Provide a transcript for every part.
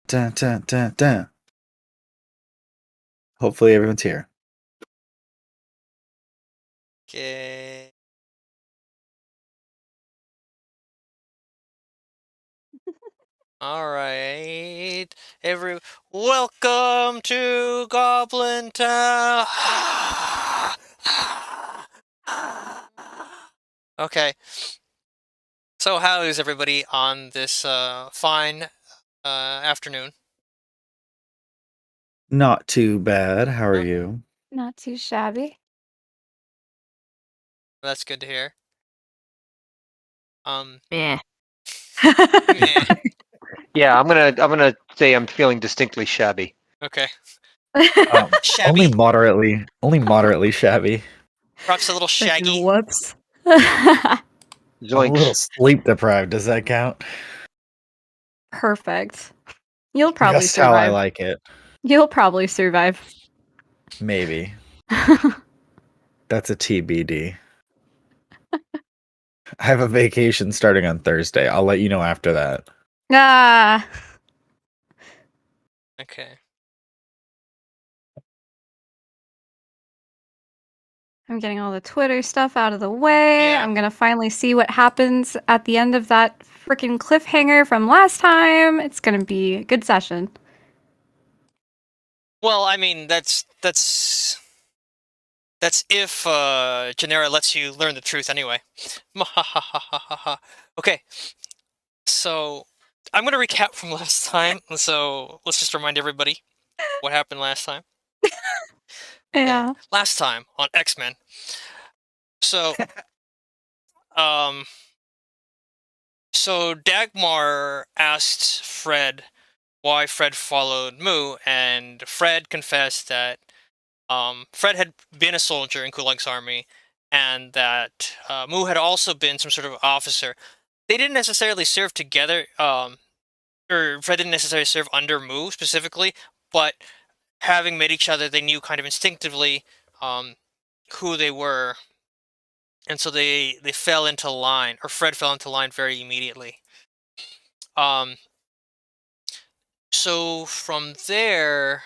dun, dun, dun, dun. Hopefully everyone's here. Okay. All right. Welcome to Goblin Town. Okay. So how is everybody on this fine afternoon? Not too bad. How are Oh. you? Not too shabby. That's good to hear. Meh. Meh. Yeah, I'm gonna say I'm feeling distinctly shabby. Okay. Only Shabby. moderately shabby. Perhaps a little shaggy. Whoops. I'm a little Zoinks. sleep deprived. Does that count? Perfect. You'll probably Just how I survive. like it. You'll probably survive. Maybe. That's a TBD. I have a vacation starting on Thursday. I'll let you know after that. Ah. Okay. I'm getting all the Twitter stuff out of the way. Yeah. I'm gonna finally see what happens at the end of that freaking cliffhanger from last time. It's gonna be a good session. Well, I mean, that's if Genera lets you learn the truth anyway. Okay, so I'm gonna recap from last time. So let's just remind everybody what happened last time. Yeah. Last time on X-Men. So, so Dagmar asked Fred why Fred followed Moo, and Fred confessed that Fred had been a soldier in Kulag's army, and that Moo had also been some sort of officer. They didn't necessarily serve together, or Fred didn't necessarily serve under Moo specifically, but having met each other, they knew kind of instinctively who they were, and so they fell into line, or Fred fell into line very immediately. So from there,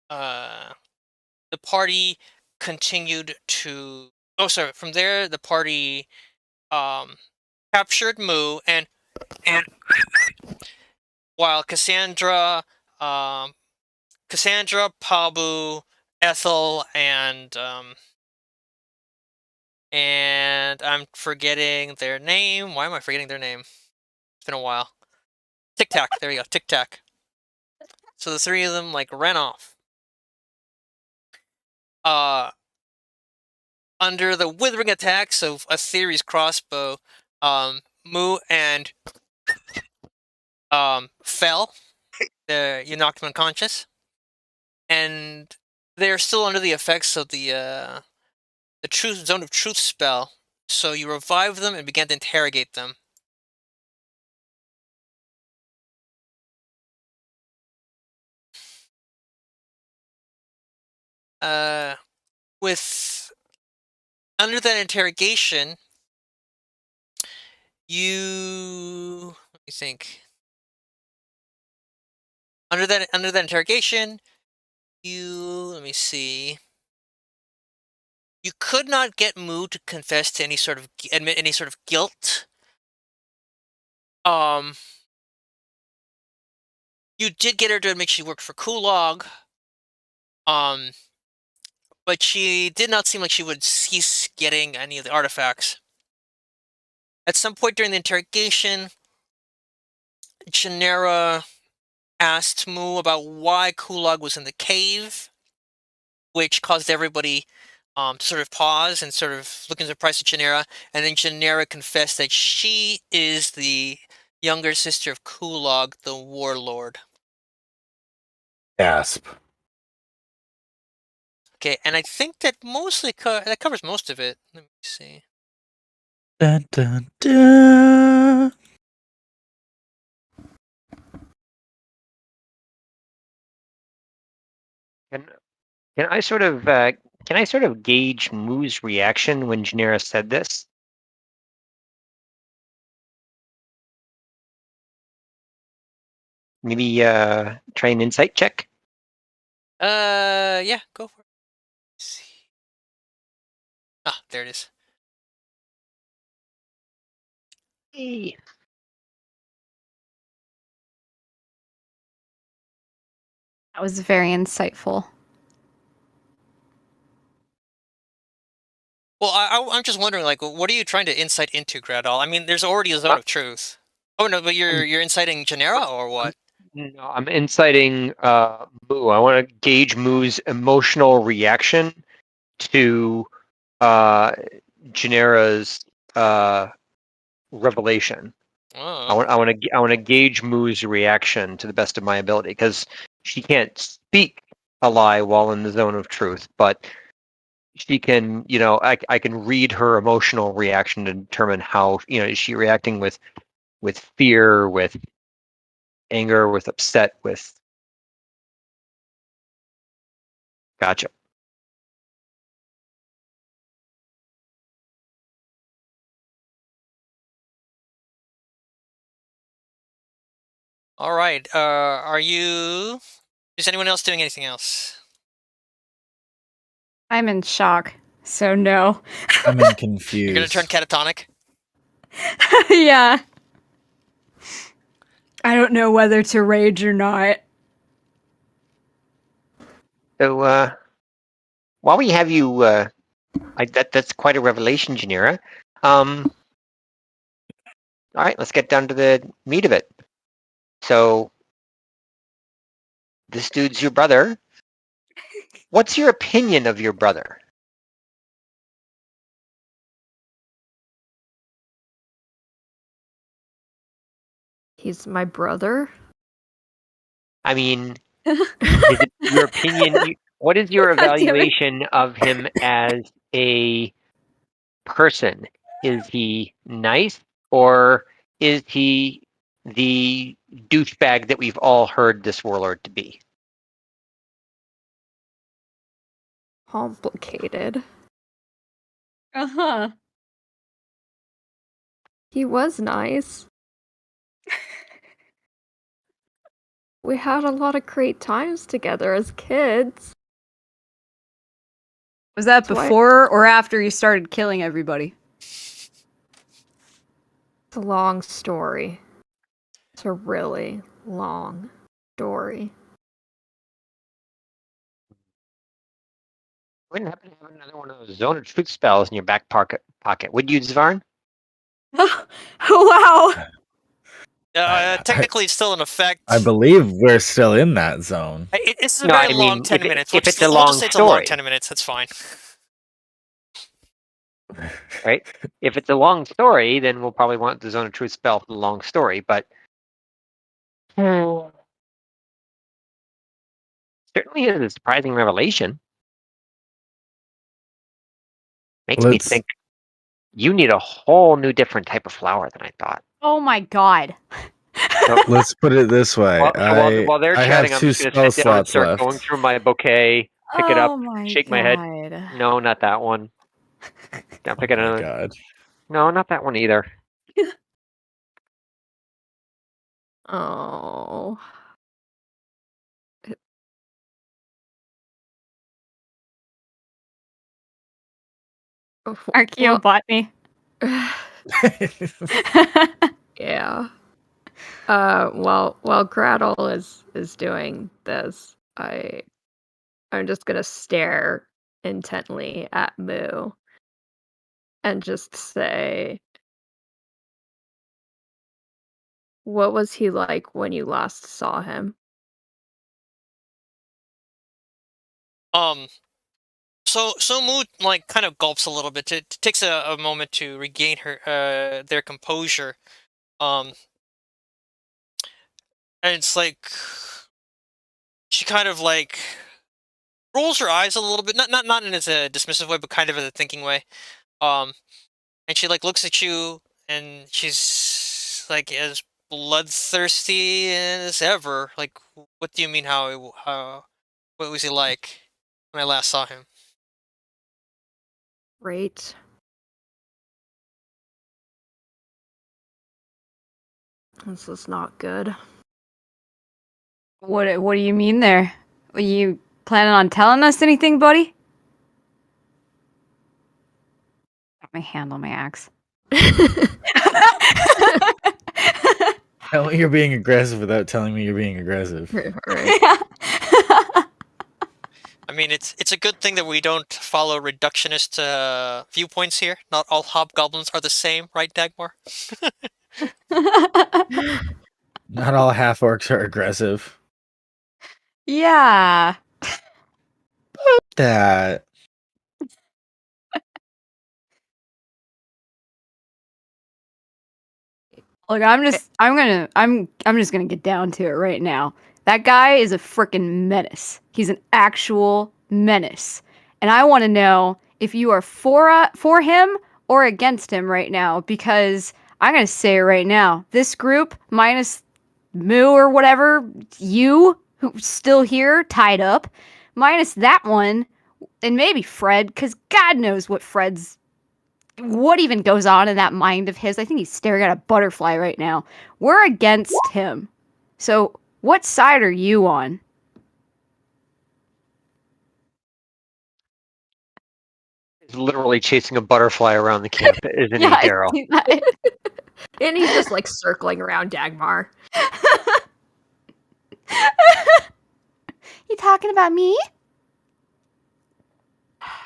the party continued to. Oh, sorry. From there, the party captured Moo, and while Cassandra, Pabu, Ethel, and I'm forgetting their name. Why am I forgetting their name? It's been a while. Tic Tac. There we go. Tic Tac. So the three of them ran off. Under the withering attacks of Aetheri's crossbow, Moo and fell. You knocked them unconscious, and they're still under the effects of the truth zone of truth spell. So you revived them and began to interrogate them. With under that interrogation, let me think. Under that interrogation, let me see. You could not get Moo to confess to admit any sort of guilt. You did get her to admit she worked for Kulog. But she did not seem like she would cease getting any of the artifacts. At some point during the interrogation, Genera asked Moo about why Kulog was in the cave, which caused everybody to sort of pause and sort of look in surprise at Genera. And then Genera confessed that she is the younger sister of Kulog, the warlord. Gasp. Okay, and I think that mostly that covers most of it. Let me see. Dun, dun, dun. Can I sort of gauge Moo's reaction when Janera said this? maybe try an insight check. Yeah, go for it. Let's see. Ah, there it is. Hey. That was very insightful. Well, I'm just wondering, like, what are you trying to insight into, Gradal? I mean, there's already a zone of truth. Oh no, but you're inciting Genera or what? No, I'm inciting Moo. I want to gauge Moo's emotional reaction to Genera's revelation. Oh, I want to gauge Moo's reaction to the best of my ability, because she can't speak a lie while in the zone of truth, but she can, I can read her emotional reaction to determine how, is she reacting with fear, with anger, with upset, with. Gotcha. all right. Is anyone else doing anything else? I'm in shock, so no. I'm in You're gonna turn confused. catatonic? Yeah. I don't know whether to rage or not. So while we have you, that's quite a revelation, Janira. All right, let's get down to the meat of it. So this dude's your brother. What's your opinion of your brother? He's my brother. I mean, is it your opinion? What is your God damn it. evaluation of him as a person? Is he nice, or is he the douchebag that we've all heard this warlord to be? Complicated. Uh-huh. He was nice. We had a lot of great times together as kids. Was that That's why- before or after you started killing everybody? It's a long story. It's a really long story. Wouldn't happen to have another one of those zone of truth spells in your back pocket, would you, Zvarn? Wow. Technically, it's still in effect. I believe we're still in that zone. It's a No, very I long mean, 10 if it- minutes. if it's a we'll long just say it's a long story. 10 minutes. That's fine. Right? If it's a long story, then we'll probably want the zone of truth spell for the long story. But certainly is a surprising revelation. Makes me Let's think you need a whole new, different type of flower than I thought. Oh my god. let's put it this way. While they're I have chatting, I'm 2 just going to spell sit down and slots start left. going through my bouquet, pick it up, Oh my shake my god. head. No, not that one. Don't pick Oh my another. god. No, not that one either. Oh. Archaeobotany. Yeah. While Gretel is doing this, I'm just gonna stare intently at Moo and just say, what was he like when you last saw him? So Mood like kind of gulps a little bit. It takes a moment to regain their composure. Um, and it's like she kind of like rolls her eyes a little bit, not in as a dismissive way, but kind of in a thinking way. Um, and she like looks at you, and she's like as bloodthirsty as ever. Like, what do you mean? What was he like when I last saw him? Great. This is not good. What do you mean there? Are you planning on telling us anything, buddy? Got my hand on my axe. Tell me you're being aggressive without telling me you're being aggressive. Right. I mean, it's a good thing that we don't follow reductionist viewpoints here. Not all hobgoblins are the same, right, Dagmar? Not all half orcs are aggressive. Yeah. That. Look, I'm just gonna get down to it right now. That guy is a freaking menace. He's an actual menace. And I want to know if you are for him or against him right now, because I'm gonna say it right now. This group, minus Moo or whatever, you who's still here, tied up, minus that one, and maybe Fred, because God knows what even goes on in that mind of his. I think he's staring at a butterfly right now. We're against him. So, what side are you on? He's literally chasing a butterfly around the camp, isn't he, I Daryl? see that. And he's just like circling around Dagmar. You talking about me?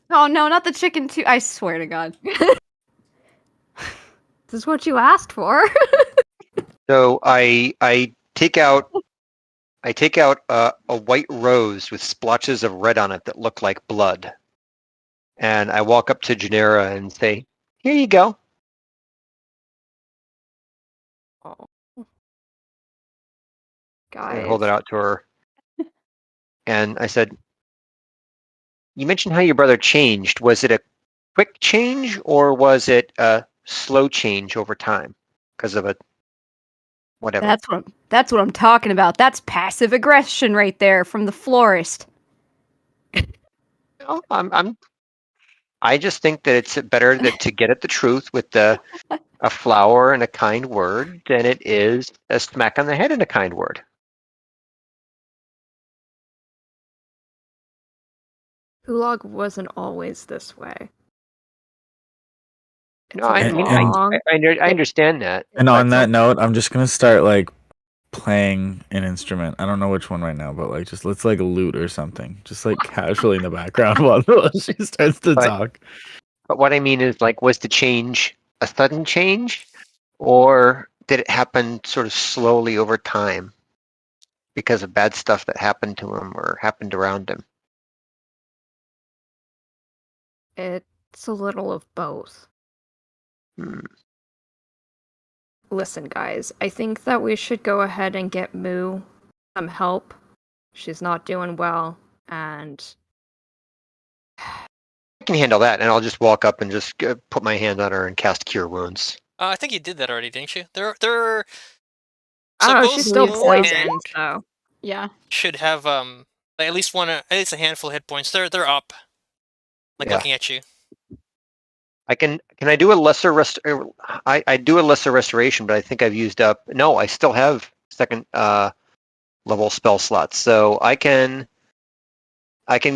Oh no, not the chicken too. I swear to God. This is what you asked for. So I take out a white rose with splotches of red on it that look like blood, and I walk up to Janera and say, "Here you go." Oh. I hold it Guys. out to her, and I said, "You mentioned how your brother changed. Was it a quick change or was it a slow change over time because of a whatever?" That's what I'm talking about. That's passive aggression right there from the florist. No, I just think that it's better to get at the truth with a flower and a kind word than it is a smack on the head and a kind word. Gulag wasn't always this way. No, It's a And- long. I understand that. And but on that note, I'm just gonna start like playing an instrument. I don't know which one right now, but like just let's like a lute or something. Just like casually in the background while she starts to But- talk. But what I mean is, like, was the change a sudden change, or did it happen sort of slowly over time because of bad stuff that happened to him or happened around him? It's a little of both. Hmm. Listen, guys, I think that we should go ahead and get Moo some help. She's not doing well, and I can handle that, and I'll just walk up and just put my hand on her and cast Cure Wounds. I think you did that already, didn't you? They're I so don't know, both she's still Moo poisoned, and so Yeah. should have at least a handful of hit points. They're up, like Yeah. looking at you. Can I do a lesser I do a lesser restoration, but I think I've used up. No, I still have second level spell slots, so I can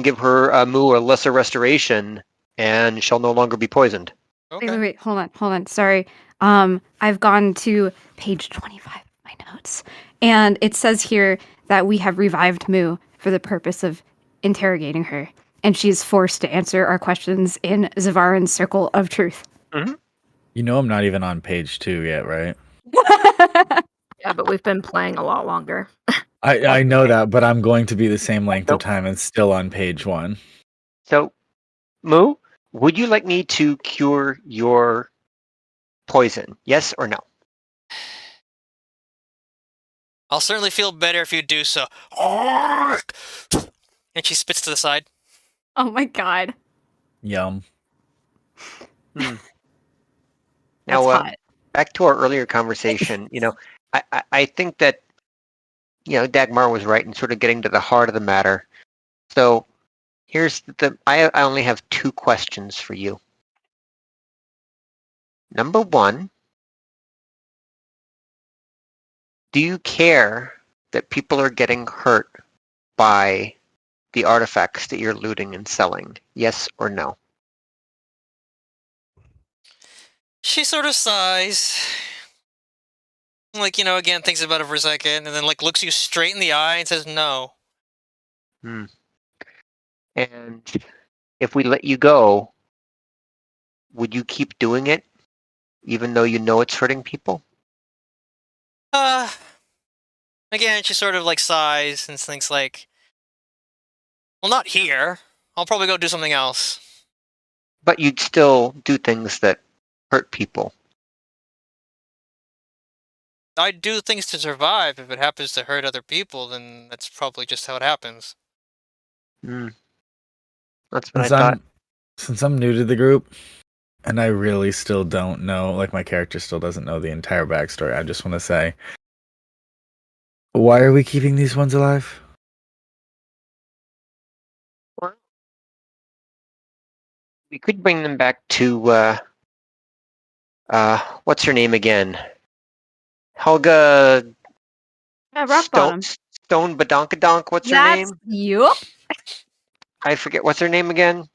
give her Moo a lesser restoration, and she'll no longer be poisoned. Okay. Wait. Hold on. Sorry. I've gone to page 25 of my notes, and it says here that we have revived Moo for the purpose of interrogating her, and she's forced to answer our questions in Zavaran's Circle of Truth. You know I'm not even on page 2 yet, right? yeah, but we've been playing a lot longer. I know that, but I'm going to be the same length Nope. of time and still on page 1. So, Moo, would you like me to cure your poison? Yes or no? I'll certainly feel better if you do so. And she spits to the side. Oh my God. Yum. That's Now, hot. back to our earlier conversation, I think that, Dagmar was right in sort of getting to the heart of the matter. So here's I only have 2 questions for you. Number 1, do you care that people are getting hurt by the artifacts that you're looting and selling? Yes or no? She sort of sighs. Like, again, thinks about it for a second, and then, like, looks you straight in the eye and says no. And if we let you go, would you keep doing it, even though you know it's hurting people? Again, she sort of, like, sighs and thinks, like, well, not here. I'll probably go do something else. But you'd still do things that hurt people. I do things to survive. If it happens to hurt other people, then that's probably just how it happens. That's what I thought. Since I'm new to the group, and I really still don't know, like my character still doesn't know the entire backstory, I just want to say, why are we keeping these ones alive? We could bring them back to what's her name again? Helga Rock bottom. Stone Badonkadonk, what's her That's name? you. I forget what's her name again.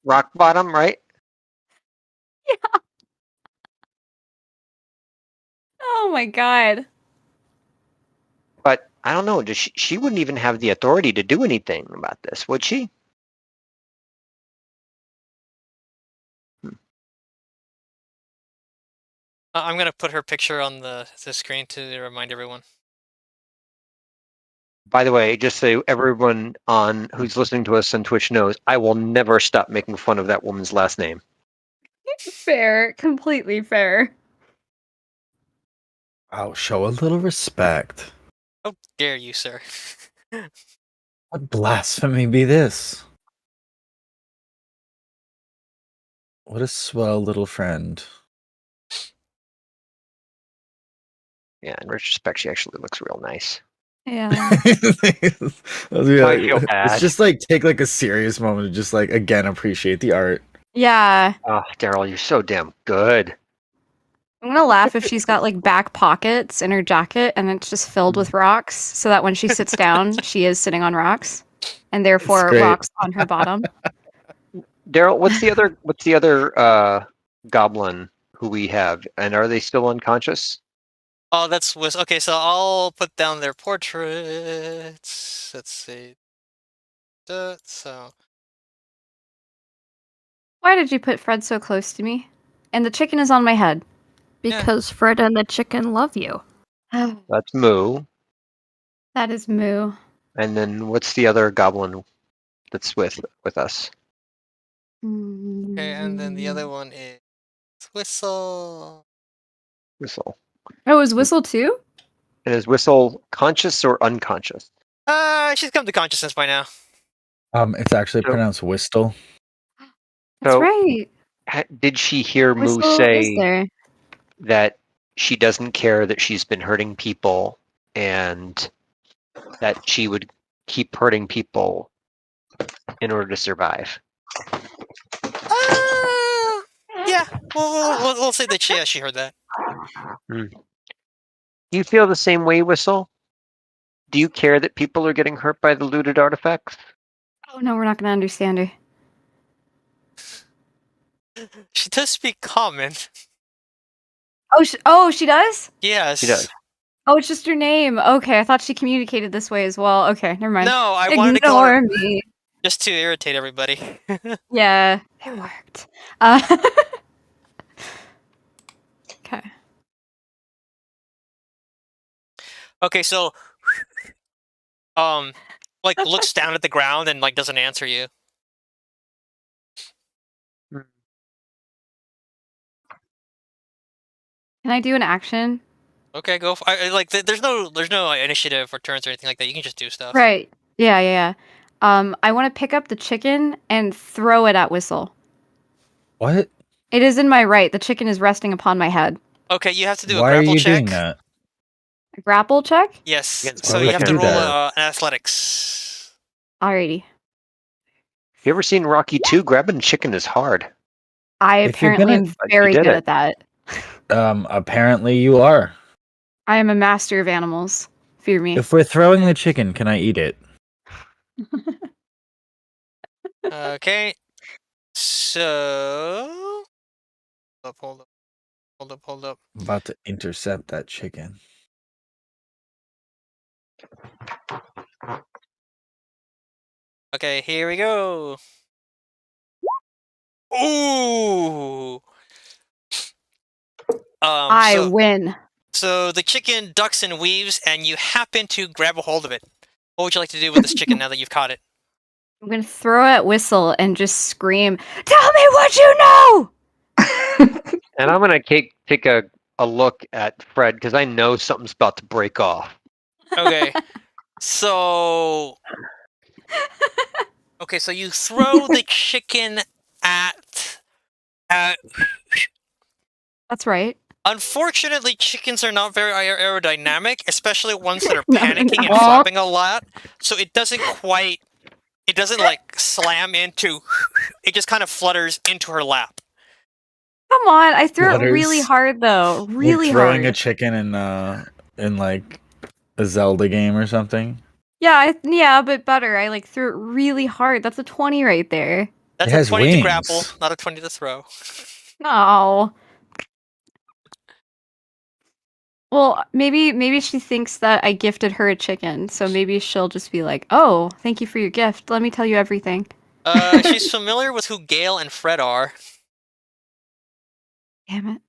Rock bottom, right? Yeah. Oh my god. But I don't know. Does she wouldn't even have the authority to do anything about this, would she? I'm gonna put her picture on the screen to remind everyone. By the way, just so everyone on who's listening to us on Twitch knows, I will never stop making fun of that woman's last name. Fair. Completely fair. Oh, show a little respect. How dare you, sir? What blasphemy be this? What a swell little friend. Yeah, in retrospect, she actually looks real nice. Yeah. It's I feel bad. just like take like a serious moment to just like again appreciate the art. Yeah. Oh, Daryl, you're so damn good. I'm gonna laugh if she's got like back pockets in her jacket and it's just filled with rocks, so that when she sits down, she is sitting on rocks, and therefore great. rocks on her bottom. Daryl, what's the other goblin who we have, and are they still unconscious? Oh, that's okay. So I'll put down their portraits. Let's see. So Why did you put Fred so close to me? And the chicken is on my head. Because Fred and the chicken love you. That's Moo. That is Moo. And then what's the other goblin that's with us? okay, and then the other one is Whistle. Whistle. Oh, is Whistle too? And is Whistle conscious or unconscious? She's come to consciousness by now. It's actually So- pronounced Whistle. That's So- right. Did she hear Moo Whistle is say there. that she doesn't care that she's been hurting people and that she would keep hurting people in order to survive? Yeah. We'll say that she heard that. Do you feel the same way, Whistle? Do you care that people are getting hurt by the looted artifacts? Oh no, we're not gonna understand her. She does speak common. Oh, she does? Yes. She does. Oh, it's just her name. Okay, I thought she communicated this way as well. Okay, never mind. No, I wanted to call her Ignore me. just to irritate everybody. Yeah, it worked. Okay. Okay, so like looks down at the ground and like doesn't answer you. Can I do an action? Okay, go. There's no initiative or turns or anything like that. You can just do stuff. Right. Yeah. I want to pick up the chicken and throw it at Whistle. What? It is in my right. The chicken is resting upon my head. Okay, you have to do a Why are grapple you check. doing that? A grapple check? Yes. Yeah, So why you would have you to do roll that? an athletics. Alrighty. You ever seen Rocky 2? Grabbing chicken is hard. I If you're apparently gonna- am very did good it. at that. Apparently you are. I am a master of animals. Fear me. If we're throwing the chicken, can I eat it? Okay. So hold up. I'm about to intercept that chicken. Okay, here we go. Ooh. I win. So the chicken ducks and weaves, and you happen to grab a hold of it. What would you like to do with this chicken now that you've caught it? I'm gonna throw at Whistle and just scream, "Tell me what you know!" And I'm gonna take a look at Fred because I know something's about to break off. Okay. So so you throw the chicken at That's right. Unfortunately, chickens are not very aerodynamic, especially ones that are No, panicking and no. flopping a lot. So it doesn't like slam into. It just kind of flutters into her lap. Come on, I threw it really Flutters. hard though. Really like throwing hard. a chicken in like a Zelda game or something. Yeah, but better. I like threw it really hard. That's a 20 right there. That's It a has 20 to grapple, wings. not a 20 to throw. No. Well, maybe she thinks that I gifted her a chicken, so maybe she'll just be like, "Oh, thank you for your gift. Let me tell you everything." She's familiar with who Gale and Fred are. Damn it.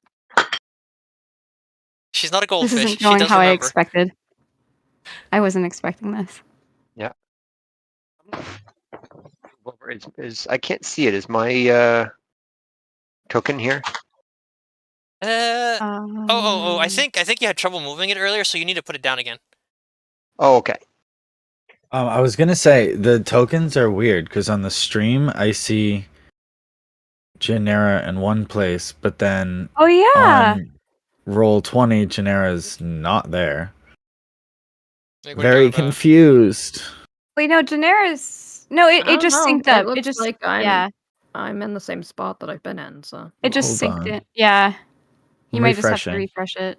She's not a This goldfish. isn't She going does how I remember. expected. I wasn't expecting this. Yeah. I can't see it. Is my token here? I think you had trouble moving it earlier, so you need to put it down again. Oh, okay. I was gonna say the tokens are weird because on the stream I see Genera in one place, but then Oh yeah. on Roll20, Genera's not there. Like, what are you Very talking about? confused. Wait, no, Genera's no. I It don't just know. synced It up. looks It just like I'm in the same spot that I've been in, so It just Hold synced on. it. Yeah. You might just have to Refreshing. refresh it.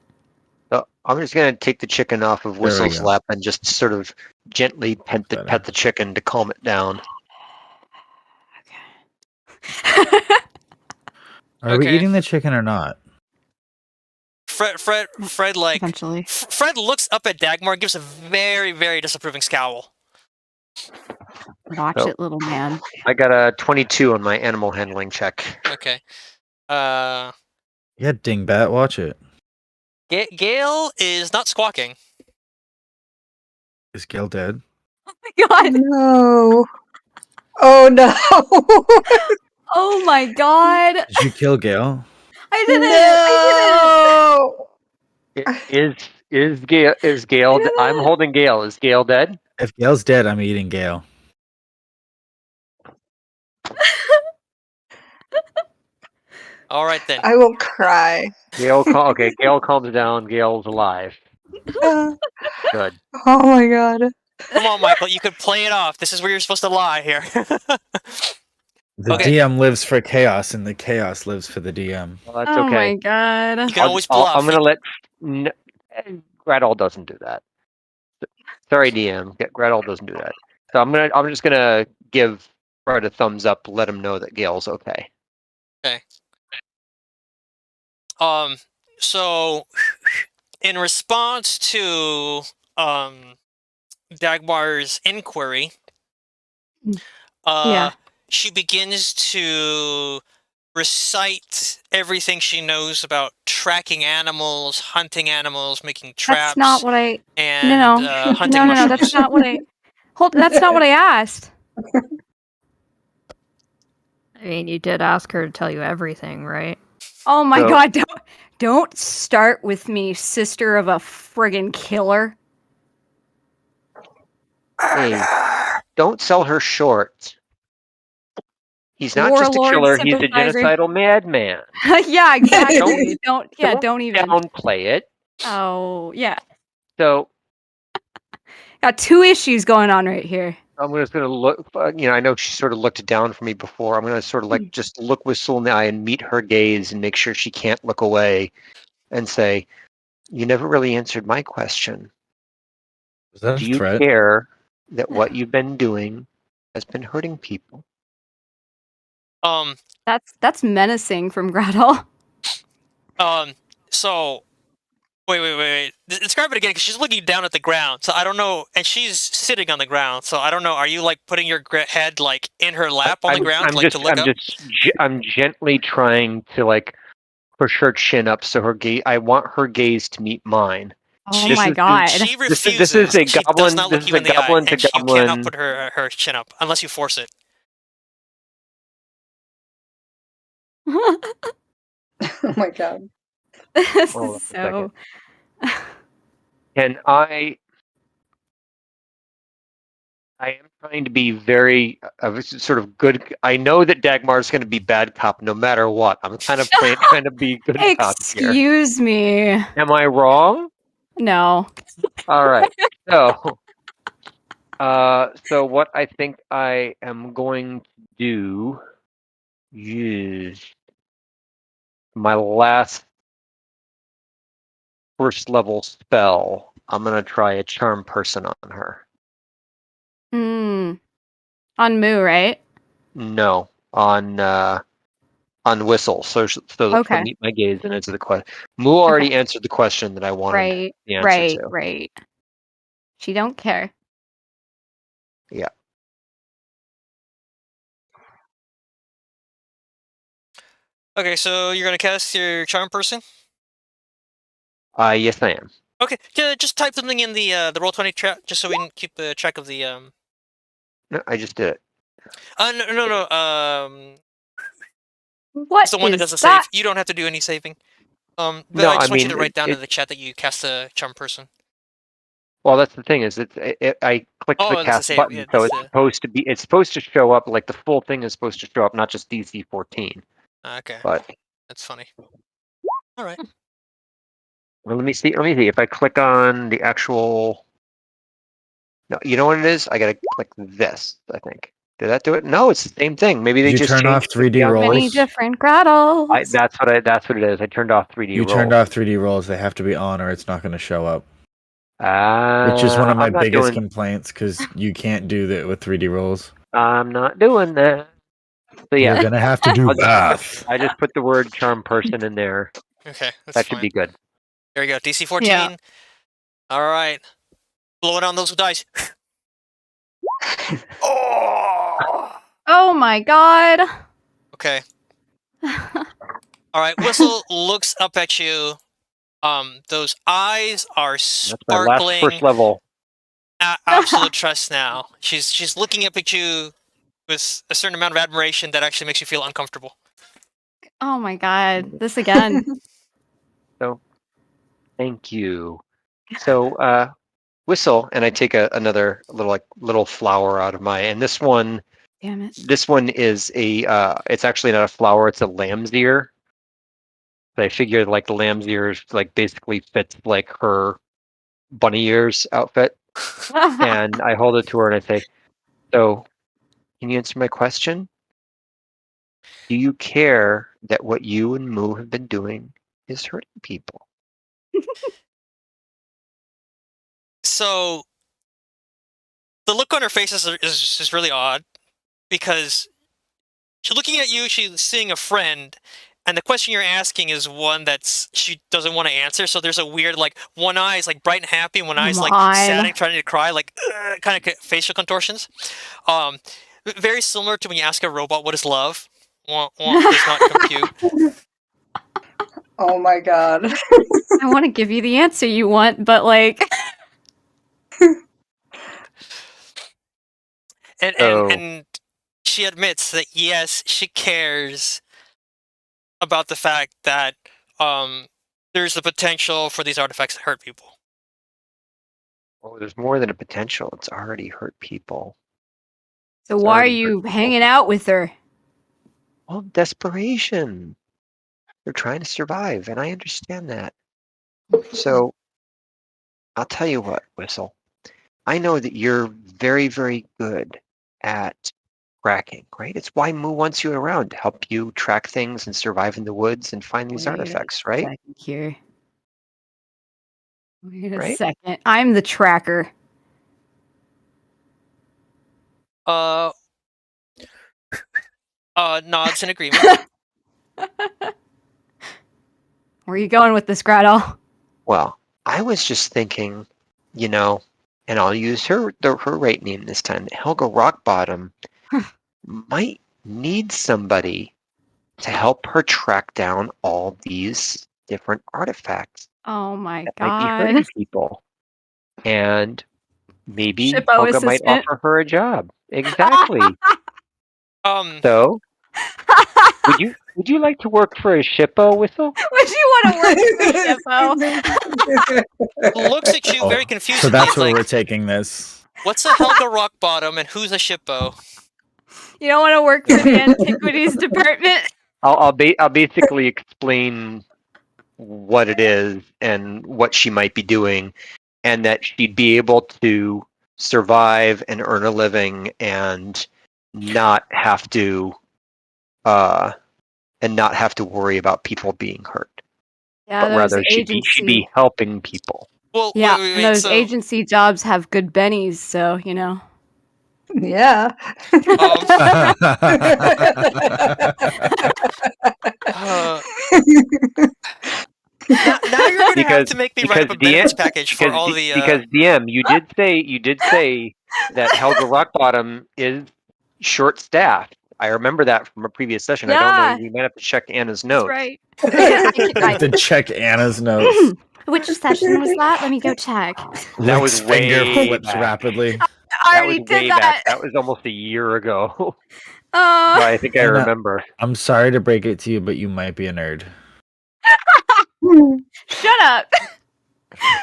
So I'm just gonna take the chicken off of There we Whistle's go. lap and just sort of gently pet Better. the chicken to calm it down. Are we Okay. eating the chicken or not? Fred, like Eventually. Fred looks up at Dagmar, gives a very, very disapproving scowl. Watch So- it, little man. I got a 22 on my animal handling check. Okay. Yeah, dingbat, watch it. Gale is not squawking. Is Gale dead? God. No. Oh no. Oh my god. Did you kill Gale? I did it. No. Is Gale? did I'm it. holding Gale. Is Gale dead? If Gale's dead, I'm eating Gale. All right then. I will cry. Gale, okay. Gale calms down. Gale's alive. Uh, Good. oh my god. Come on, Michael. You could play it off. This is where you're supposed to lie here. The Okay. DM lives for chaos, and the chaos lives for the DM. Well, that's Oh okay. my god. You can always bluff. I'm gonna let. Gradall doesn't do that. Sorry, DM. Gradall doesn't do that. So I'm just gonna give Fred a thumbs up. Let him know that Gale's okay. So in response to Dagmar's inquiry, Yeah. she begins to recite everything she knows about tracking animals, hunting animals, making traps, That's not what I. and No. hunting No. mushrooms. That's not what I. Hold. That's not what I asked. I mean, you did ask her to tell you everything, right? Oh my So- god! Don't start with me, sister of a friggin' killer. Hey, don't sell her short. He's not just a Warlord killer. He's a sympathizer. genocidal madman. Yeah, exactly. Don't even. Downplay it. Oh yeah. So Got two issues going on right here. I'm just going to look. I know she sort of looked down for me before. I'm going to sort of like just look Whistle in the eye and meet her gaze and make sure she can't look away, and say, You never really answered my question. Was that Do a you threat? care that what you've been doing has been hurting people? Um, That's menacing from Gretel. so wait. Describe it again, because she's looking down at the ground. So I don't know, and she's sitting on the ground. So I don't know. Are you like putting your head like in her lap on the ground, like to look up? I'm gently trying to like push her chin up so her gaze. I want her gaze to meet mine. Oh She- my god. She This refuses. is a She does goblin. not This look is you a in the eye, goblin to and you cannot goblin. put her chin up unless you force it. Oh my god. This Hold on is a second. so. And I am trying to be very sort of good. I know that Dagmar's going to be bad cop no matter what. I'm kind of trying to be good cop here. Excuse me. Am I wrong? No. All right. So, so what I think I am going to do is my last first level spell. I'm gonna try a charm person on her. Hmm. On Moo, right? No, on Whistle. So Okay. meet my gaze and answer the question. Moo already answered the question that I wanted Right. the answer to. Right. She don't care. Yeah. Okay, so you're gonna cast your charm person. Yes, I am. Okay, just type something in the Roll20 chat, just so we can keep track of the No, I just did it. No. What It's the one that is does the that? save. You don't have to do any saving. But No, I just I want you mean to write down in the chat that you cast a charm person. well, that's the thing is I clicked the Oh, that's a cast save. button, Yeah, so that's it's supposed to show up like the full thing is supposed to show up, not just DC 14. okay. But That's funny. All right. well, let me see if I click on the actual. No, you know what it is? I gotta click this. I think. Did that do it? No, it's the same thing. Maybe they Did you just turn off changed 3D the rolls? Many different Gretels. That's what it is. I turned off 3D You roll. turned off 3D rolls. They have to be on, or it's not going to show up. Which is one of my I'm not biggest doing. complaints because you can't do that with 3D rolls. I'm not doing that. So yeah, You're gonna have to do I'll just math. I just put the word charm person in there. Okay, that's That fine. should be good. There we go. DC 14. Yeah. All right. Blowing on those dice. Oh. Oh my god. Okay. All right. Whistle looks up at you. Those eyes are That's my last sparkling. first level. Absolute trust now. She's looking up at you with a certain amount of admiration that actually makes you feel uncomfortable. Oh my god. This again. So, thank you. So, whistle, and I take another little flower out of my. And this one Damn it. is a. It's actually not a flower. It's a lamb's ear. But I figured like the lamb's ears like basically fits like her bunny ears outfit. And I hold it to her and I say, "So, can you answer my question? Do you care that what you and Moo have been doing is hurting people?" So the look on her face is just really odd because she's looking at you. She's seeing a friend, and the question you're asking is one that's she doesn't want to answer. So there's a weird like one eye is like bright and happy, one eye is like sad and trying to cry, like kind of facial contortions. Very similar to when you ask a robot what is love. Does not compute. Oh my god. I want to give you the answer you want, but like And she admits that yes, she cares about the fact that there's the potential for these artifacts to hurt people. Oh, there's more than a potential. It's already hurt people. so why are you hanging out with her? Well, desperation. They're trying to survive, and I understand that. So, I'll tell you what, Whistle. I know that you're very, very good at tracking, right? It's why Moo wants you around to help you track things and survive in the woods and find these Wait a artifacts, right? second here. Wait a Right? second. I'm the tracker. Nods in agreement. Where are you going with this, Gretel? Well, I was just thinking, and I'll use her right name this time. Helga Rockbottom might need somebody to help her track down all these different artifacts Oh my that might be god. hurting people. And maybe Shippo Helga might assistant. offer her a job. Exactly. Um, So, would you like to work for a Shippo, Whistle? Would you want to work for Shippo? looks at you very Oh, confusedly. so that's where like, we're taking this. what's a Helga Rockbottom and who's a Shippo? You don't want to work for the antiquities department? I'll basically explain what it is and what she might be doing, and that she'd be able to survive and earn a living and not have to worry about people being hurt. Yeah, But rather those she'd agency. be helping people. Well, Yeah, wait, and those so, agency jobs have good bennies, so you know. Yeah. Now you're going to have to make me write up a benefits package for all the. Because DM, you did say that Helga Rockbottom is short-staffed. I remember that from a previous session. I don't Yeah. know. We might have to check Anna's That's notes. right. I have to check Anna's notes. Which session was that? Let me go check. That Rick's was finger way flips back. rapidly. I That already was did way that. back. That was almost a year ago. But Uh, I think I Anna, remember. I'm sorry to break it to you, but you might be a nerd. shut up.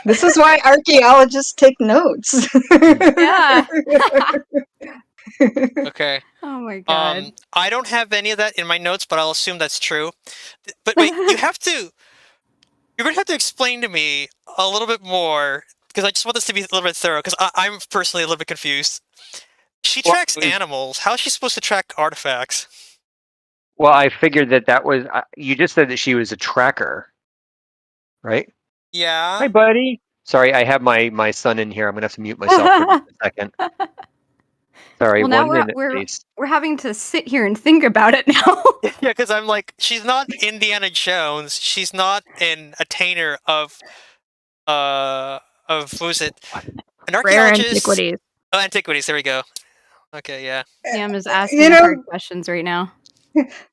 This is why archaeologists take notes. Yeah. Okay. Oh my god. I don't have any of that in my notes, but I'll assume that's true. But wait, you're going to have to explain to me a little bit more, because I just want this to be a little bit thorough, because I'm personally a little bit confused. She Well, tracks animals. How is she supposed to track artifacts? Well, I figured that was. You just said that she was a tracker, right? Yeah. Hi, buddy. Sorry, I have my son in here. I'm gonna have to mute myself for just a second. Sorry, Well, now 1 minute, please. we're having to sit here and think about it now. Yeah, because I'm like, she's not Indiana Jones. She's not an attainer of what was it? An Rare archaeologist. antiquities. Oh, antiquities. There we go. Okay, yeah. Sam is asking hard questions right now.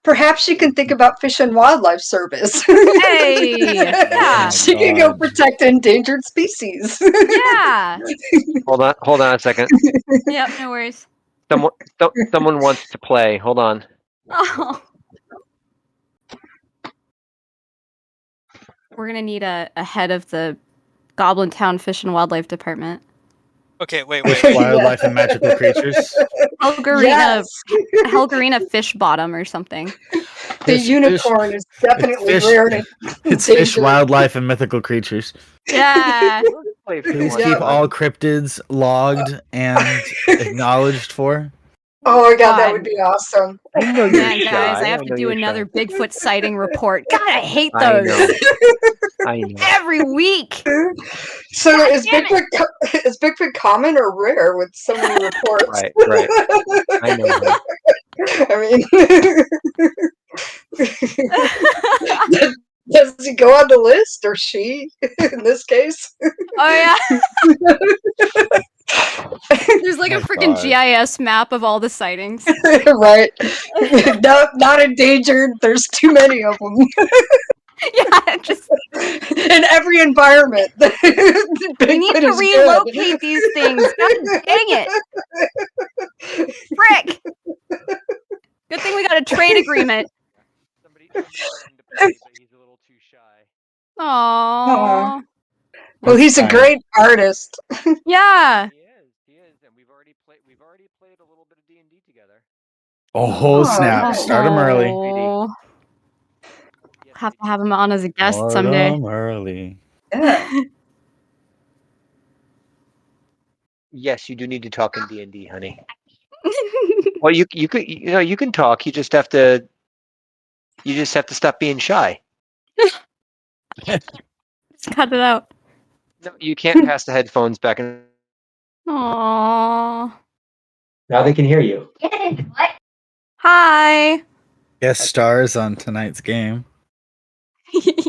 Perhaps you can think about Fish and Wildlife Service. Hey, yeah. She can go protect endangered species. Yeah. Hold on a second. Yep, no worries. Someone wants to play. Hold on. Oh. We're gonna need a head of the Goblin Town Fish and Wildlife Department. Okay, wait. Wildlife and magical creatures. Helgarina Fish Bottom or something. The unicorn is definitely rare. It's fish, wildlife, and mythical creatures. Yeah. Please keep all cryptids logged and acknowledged for. Oh my god, that would be awesome. I know you're Man, shy. guys, I have to know do you're another shy. Bigfoot sighting report. God, I hate I those. know. I know. Every week. So God is damn Bigfoot common or rare with so many reports? Right. I know. I mean, does he go on the list or she in this case? Oh yeah. There's like a freaking God. GIS map of all the sightings. Right. No, not endangered. There's too many of them. Yeah, just in every environment. we need to relocate these things. God dang it. Frick. Good thing we got a trade agreement. Somebody wanted to play, but he's a little too shy. Aww. Well, he's a great artist. Yeah. He is, and we've already played a little bit of D&D together. Oh, snap. nice. Start him early. Oh. Have to have him on as a guest someday. Start him early. Yeah. Yes, you do need to talk in D&D, honey. Well, you can talk. You just have to stop being shy. Just cut it out. No, you can't pass the headphones back and Aww. Now they can hear you. Hi. Guest stars on tonight's game.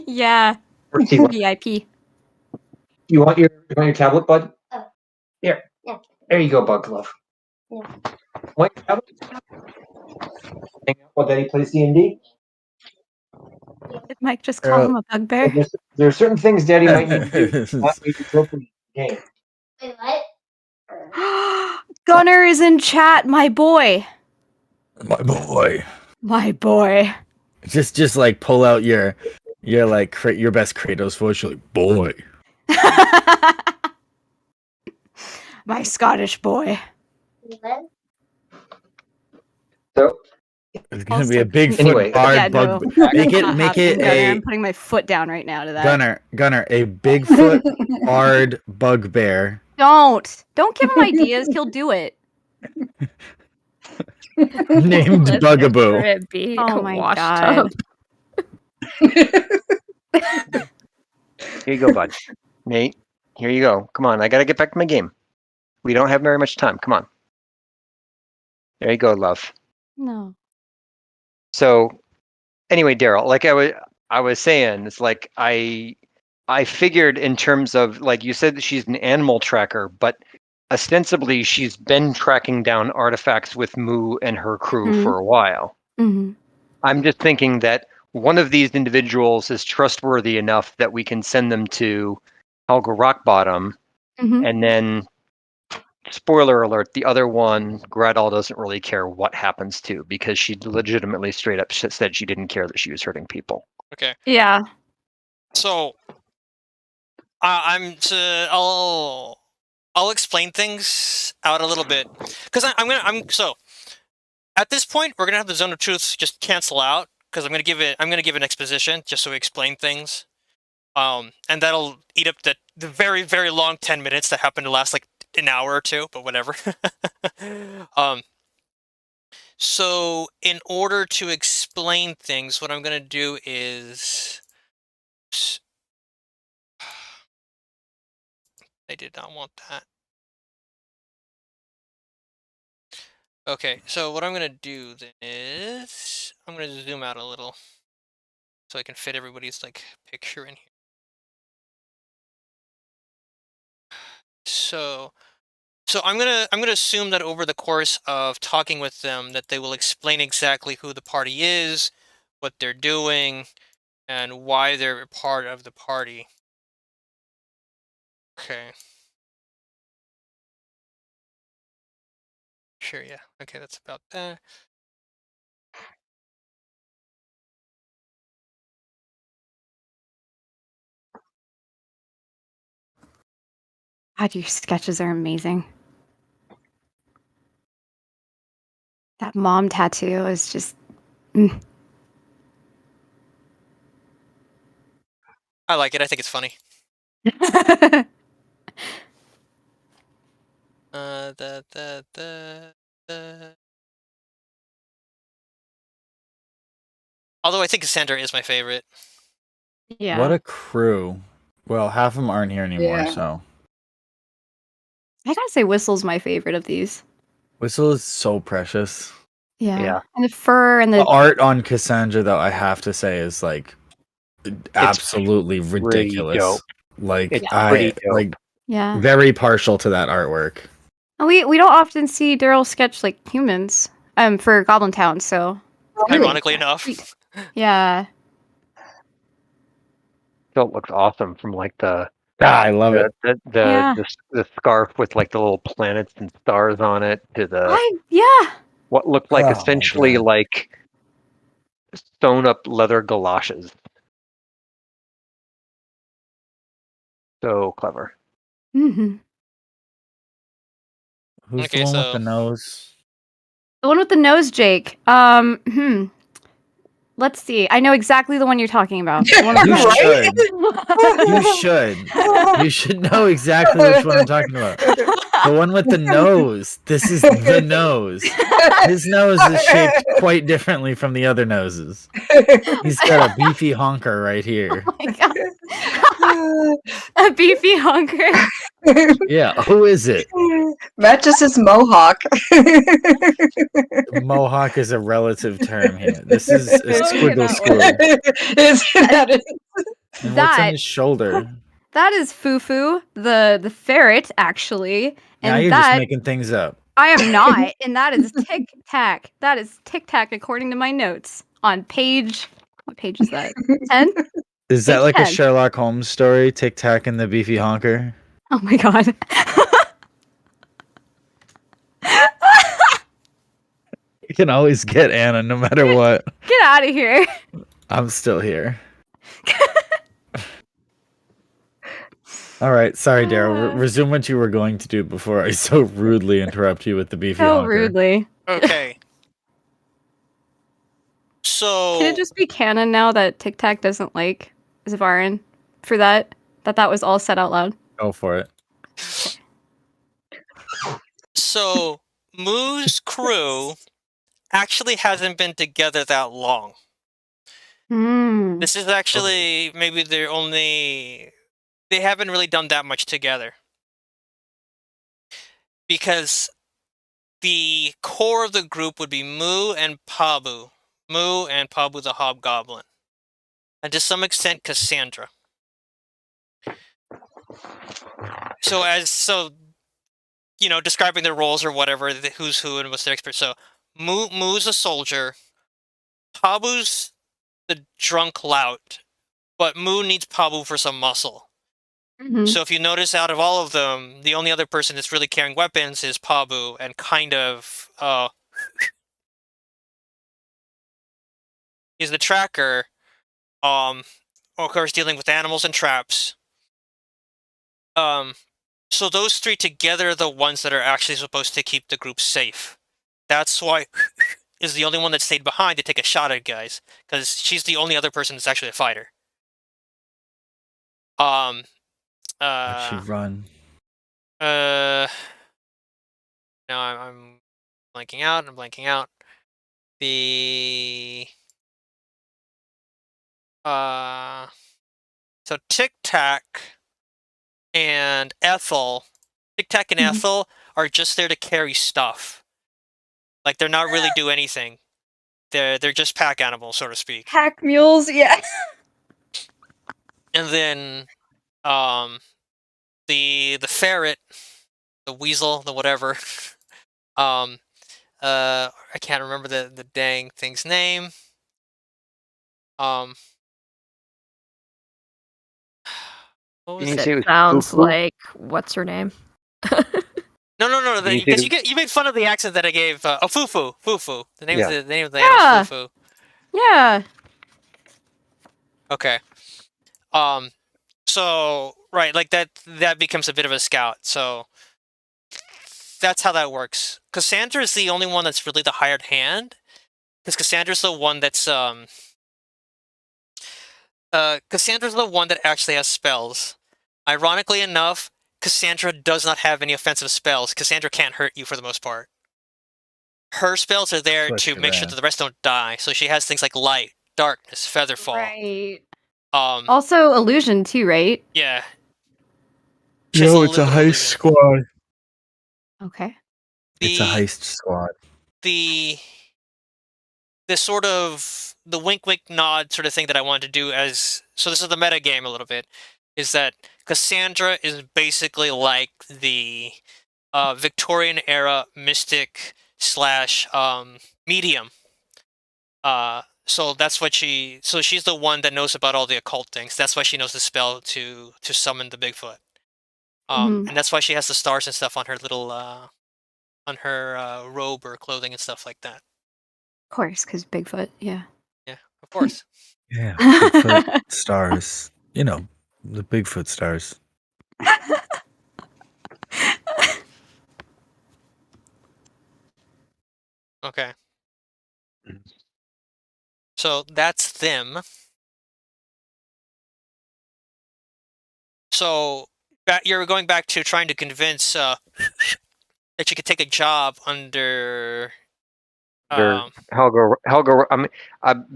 Yeah. Or see what- VIP. You want your tablet, bud? Here. Yeah. There you go, Bug Glove. Yeah. Want your tablet? Hang out while Daddy plays D&D? Did Mike just call him a bugbear? There are certain things Daddy might need to do. Not maybe appropriate game. Wait, what? Gunner is in chat, my boy. My boy. My boy. Just like pull out your like your best Kratos voice. You're like, boy. My Scottish boy. What? So It's gonna Also be a big Anyway. foot hard Yeah, bug. no. Make it Not make happening, it Gunner. a I'm putting my foot down right now to that. Gunner a Bigfoot hard bugbear. Don't give him ideas. He'll do it. Named Let's Bugaboo. picture it be Oh my washed God. up. Here you go, bud. Nate, here you go. Come on, I gotta get back to my game. We don't have very much time. Come on. There you go, love. No. So, anyway, Daryl, like I was saying, it's like I figured in terms of like you said that she's an animal tracker, but ostensibly she's been tracking down artifacts with Moo and her crew Mhm. for a while. Mm-hmm. I'm just thinking that one of these individuals is trustworthy enough that we can send them to Helga Rockbottom, Mm-hmm. and then, spoiler alert, the other one, Gretel doesn't really care what happens to because she legitimately straight up said she didn't care that she was hurting people. Okay. Yeah. So, I'll explain things out a little bit because so at this point we're gonna have the zone of truth just cancel out because I'm gonna give an exposition just so we explain things, and that'll eat up the very very long 10 minutes that happened to last like an hour or two, but whatever. So in order to explain things, what I'm gonna do is. I did not want that. Okay, so what I'm gonna do then is I'm gonna zoom out a little so I can fit everybody's like picture in here. So I'm gonna assume that over the course of talking with them that they will explain exactly who the party is, what they're doing, and why they're a part of the party. Okay. Sure, yeah. Okay, that's about that. God, your sketches are amazing. That mom tattoo is just. I like it. I think it's funny. Although I think Cassandra is my favorite. Yeah. What a crew. Well, half of them aren't here anymore, Yeah. so I gotta say, Whistle's my favorite of these. Whistle is so precious. Yeah. Yeah. And the fur and The the. art on Cassandra, though, I have to say, is like absolutely pretty ridiculous. dope. Like It's I pretty dope. like Yeah. very partial to that artwork. And we don't often see Daryl sketch like humans. For Goblin Town, so. Ironically enough. Sweet. Yeah. Still looks awesome from like the I love it. Yeah. the scarf with like the little planets and stars on it to the Yeah. what looked like Oh, my essentially God. like sewn up leather galoshes. So clever. Mm-hmm. Who's Okay, the one so- with the nose? The one with the nose, Jake. Let's see. I know exactly the one you're talking about. The one with You the should. You should. You should know exactly which one I'm talking about. The one with the nose. This is the nose. His nose is shaped quite differently from the other noses. He's got a beefy honker right here. Oh my God. A beefy hunker. Yeah, who is it? Matches his mohawk. Mohawk is a relative term here. This is a Okay, squiggle that squoo. Is that it? And what's on That his shoulder? that is Fufu, the ferret, actually. Now And you're just that making things up. I am not, and that is Tic Tac. That is Tic Tac according to my notes on page. What page is that? 10? Is that Page like 10. a Sherlock Holmes story? Tic Tac and the beefy honker? Oh my god. You can always get Anna no matter what. Get out of here. I'm still here. All right, sorry, Daryl. Resume what you were going to do before I so rudely interrupt you with the beefy So honker. rudely. Okay. So Can it just be canon now that Tic Tac doesn't like Zavarin for that? That was all said out loud? Go for it. So Moo's crew actually hasn't been together that long. Hmm. This is actually maybe their only. They haven't really done that much together. Because the core of the group would be Moo and Pabu. Moo and Pabu the Hobgoblin. And to some extent, Cassandra. So, you know, describing their roles or whatever, who's who and what's their expert. So, Moo's a soldier. Pabu's the drunk lout. But Moo needs Pabu for some muscle. Mhm. So if you notice, out of all of them, the only other person that's really carrying weapons is Pabu, and kind of, he's the tracker, of course dealing with animals and traps. So those three together are the ones that are actually supposed to keep the group safe. That's why is the only one that stayed behind to take a shot at guys, because she's the only other person that's actually a fighter. How'd she run? Now I'm blanking out. I'm blanking out. The so Tic Tac and Ethel. Tic Tac and Mhm. Ethel are just there to carry stuff. Like they're not really do anything. They're just pack animals, so to speak. Pack mules, yeah. And then the ferret, the weasel, the whatever. I can't remember the dang thing's name. What was Didn't you it? say it was Sounds Fufu? like what's her name? No. Did you say Because the- you made fun of the accent that I gave. Fufu. The name Yeah. of the name of the Yeah. animal is Fufu. Yeah. Okay. So right, like that becomes a bit of a scout. So that's how that works. Cassandra is the only one that's really the hired hand, because Cassandra's the one that's Cassandra's the one that actually has spells. Ironically enough, Cassandra does not have any offensive spells. Cassandra can't hurt you for the most part. Her spells are there That's to what make she sure ran. that the rest don't die. So she has things like light, darkness, featherfall. Right. Um, Also illusion too, right? yeah. She has Yo, little it's a bit of heist illusion. squad. Okay. It's a heist squad. The sort of the wink nod sort of thing that I wanted to do as so this is the meta game a little bit, is that Cassandra is basically like the Victorian era mystic slash medium. So that's what so she's the one that knows about all the occult things. That's why she knows the spell to summon the Bigfoot. Mhm. And that's why she has the stars and stuff on her little on her robe or clothing and stuff like that. Of course, because Bigfoot, yeah. Yeah, of course. Yeah, Bigfoot stars. You know, the Bigfoot stars. Okay. So that's them. So you're going back to trying to convince that you could take a job under. Helga.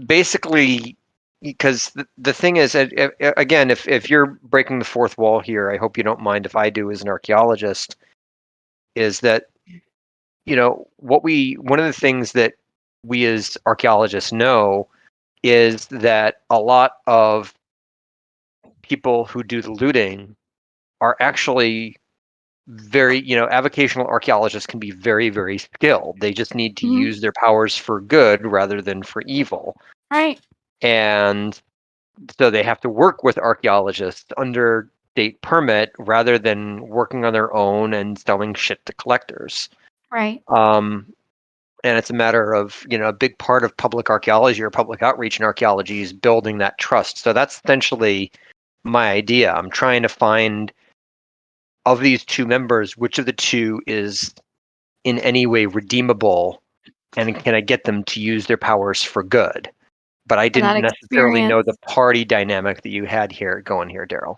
Basically, because the thing is, again, if you're breaking the fourth wall here, I hope you don't mind if I do as an archaeologist, is that, one of the things that we as archaeologists know is that a lot of people who do the looting are actually very, avocational archaeologists can be very, very skilled. They just need to use their powers for good rather than for evil. Right. And so they have to work with archaeologists under state permit rather than working on their own and selling shit to collectors. Right. And it's a matter of, a big part of public archaeology or public outreach in archaeology is building that trust. So that's essentially my idea. I'm trying to find, of these two members, which of the two is in any way redeemable, and can I get them to use their powers for good? But I didn't necessarily know the party dynamic that you had here going here, Daryl.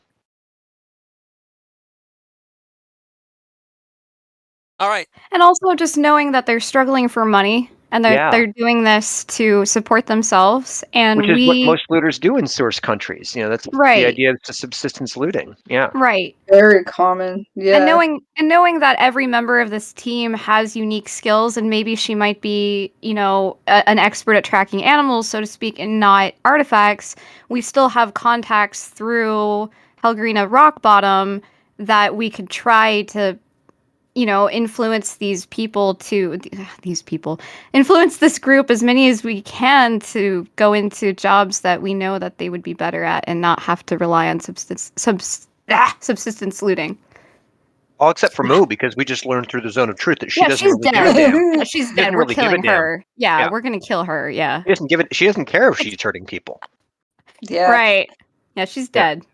All right. And also just knowing that they're struggling for money and they're doing this to support themselves. And which is what most looters do in source countries. That's the idea of subsistence looting. Yeah. Right. Very common. Yeah. And knowing that every member of this team has unique skills, and maybe she might be, an expert at tracking animals, so to speak, and not artifacts. We still have contacts through Helgrina Rock Bottom that we could try to, influence influence this group as many as we can to go into jobs that we know that they would be better at and not have to rely on subsistence looting. All except for Moo, because we just learned through the Zone of Truth that she doesn't really give a damn. She's dead. We're killing her. Yeah, we're gonna kill her. Yeah. She doesn't care if she's hurting people. Yeah. Right. Yeah, she's dead.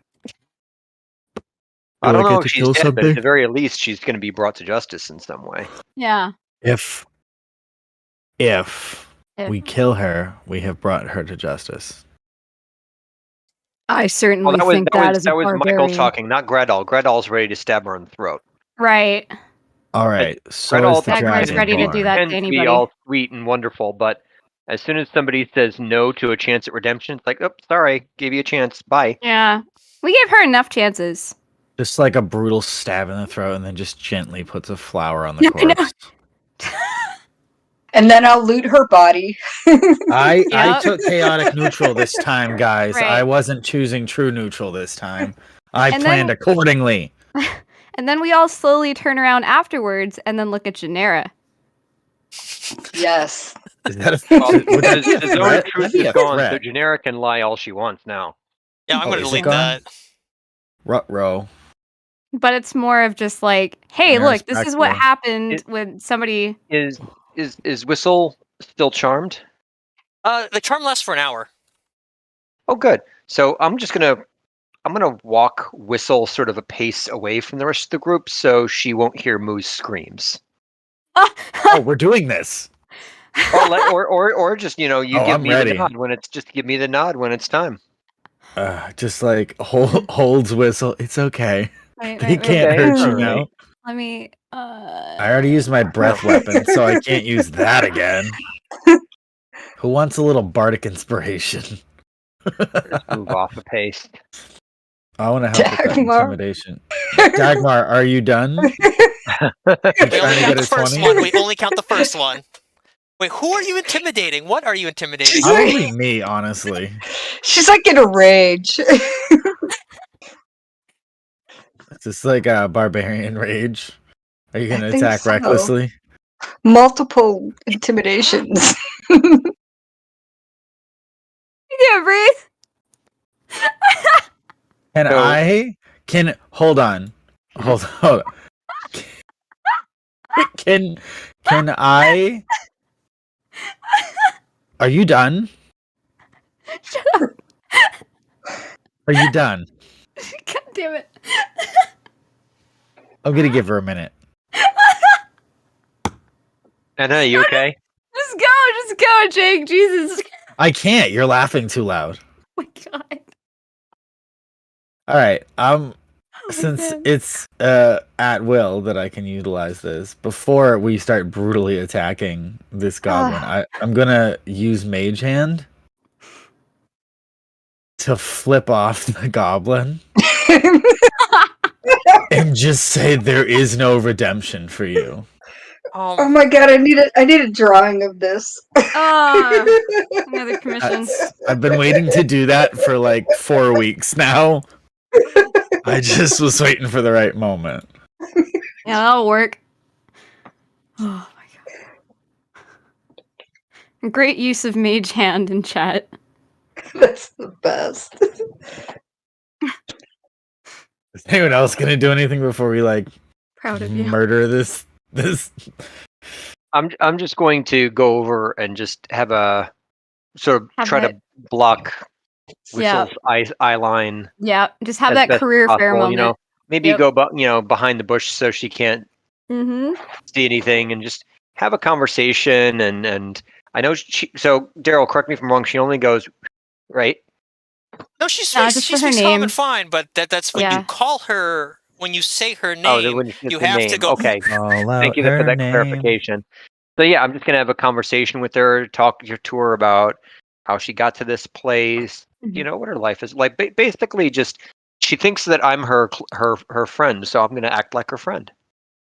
I don't know if she's dead, but at the very least, she's going to be brought to justice in some way. Yeah. If we kill her, we have brought her to justice. I certainly think that is a barbarian. Michael talking, not Gretel. Gretel's ready to stab her in the throat. Right. All right. So Dagmar's ready to do that to anybody. Be all sweet and wonderful, but as soon as somebody says no to a chance at redemption, it's like, oh, sorry, gave you a chance. Bye. Yeah. We gave her enough chances. Just like a brutal stab in the throat, and then just gently puts a flower on the corpse. And then I'll loot her body. I took chaotic neutral this time, guys. Right. I wasn't choosing true neutral this time. I planned accordingly. And then we all slowly turn around afterwards and then look at Genera. Yes. Is that the Zone of Truth is gone, so Genera can lie all she wants now. Yeah, I'm going to delete that. Ruh-roh. But it's more of just like, hey, look, this is what happened when somebody... Is Whistle still charmed? The charm lasts for an hour. Oh, good. So I'm gonna walk Whistle sort of a pace away from the rest of the group so she won't hear Moo's screams. Oh, we're doing this. Or just you give me the nod when it's give me the nod when it's time. Just like holds Whistle. It's okay. He can't hurt you now. Let me. I already used my breath weapon, so I can't use that again. Who wants a little bardic inspiration? Just move off a pace. I want to help with that intimidation. Dagmar, are you done? We only count the first one. We only count the first one. Wait, who are you intimidating? What are you intimidating? Probably me, honestly. She's like in a rage. It's just like a barbarian rage. Are you going to attack recklessly? Multiple intimidations. You can't breathe. Hold on. Can I? Are you done? Shut up. Are you done? God damn it. I'm gonna give her a minute. Anna, are you okay? Just go, Jake. Jesus. I can't. You're laughing too loud. Oh my god. All right. Since it's at will that I can utilize this, before we start brutally attacking this goblin, I'm gonna use Mage Hand. to flip off the goblin and just say there is no redemption for you. Oh my god, I need a drawing of this. Another commission. I've been waiting to do that for like 4 weeks now. I just was waiting for the right moment. Yeah, that'll work. Oh my god. Great use of mage hand in chat. That's the best. Is anyone else gonna do anything before we like Proud of you. murder this? I'm just going to go over and just have a sort of Have try that- to block Yeah. Whistle's eye line. Yeah, just have as that best career fair possible, moment. you know. Maybe Yep. go, behind the bush so she can't Mm-hmm. see anything, and just have a conversation. And I know so Daryl, correct me if I'm wrong. She only goes right. No, she Nah, speaks. just She for her speaks calm name. and fine, but that's when Yeah. you call her. When you say her Oh, name, when it's you the have to name. go. Okay, All thank you for that clarification. So yeah, I'm just gonna have a conversation with her, talk to her about how she got to this place. You know what her life is like. Basically, just she thinks that I'm her friend, so I'm gonna act like her friend.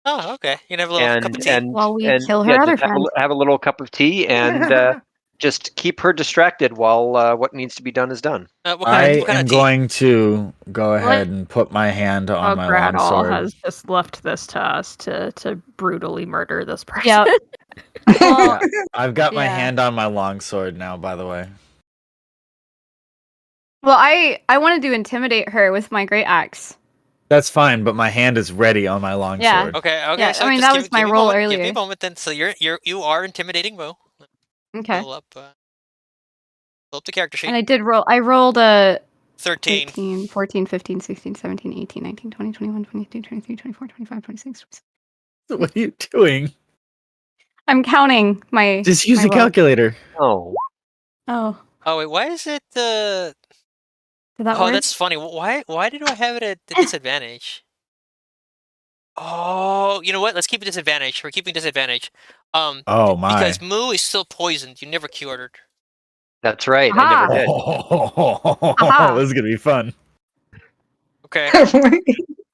Oh, okay. You can have a little cup of tea. While we kill her yeah, other just have friend. have a little cup of tea and just keep her distracted while what needs to be done is done. What I kind am of tea? going to go ahead and put my hand on my Gradall longsword. has just left this to us to brutally murder this person. Yep. Well, I've got my yeah. hand on my longsword now, by the way. Well, I wanted to intimidate her with my great axe. That's fine, but my hand is ready on my longsword. Okay. Yeah, So I mean, just that was my role Give me earlier. a moment then. So you are intimidating Moo. Okay. Pull up the character sheet. And I did roll. I rolled a 13. 13, 14, 15, 16, 17, 18, 19, 20, 21, 22, 23, 24, 25, 26. What are you doing? I'm counting my. Just use my a roll. calculator. Oh, Oh, Oh wait, why is it did that Oh, work? that's funny. Why did I have it at the disadvantage? Oh, you know what? Let's keep it disadvantage. We're keeping disadvantage. Oh my. Because Moo is still poisoned. You never cured her. that's right. I Aha. never did. Aha. This is gonna be fun. Okay.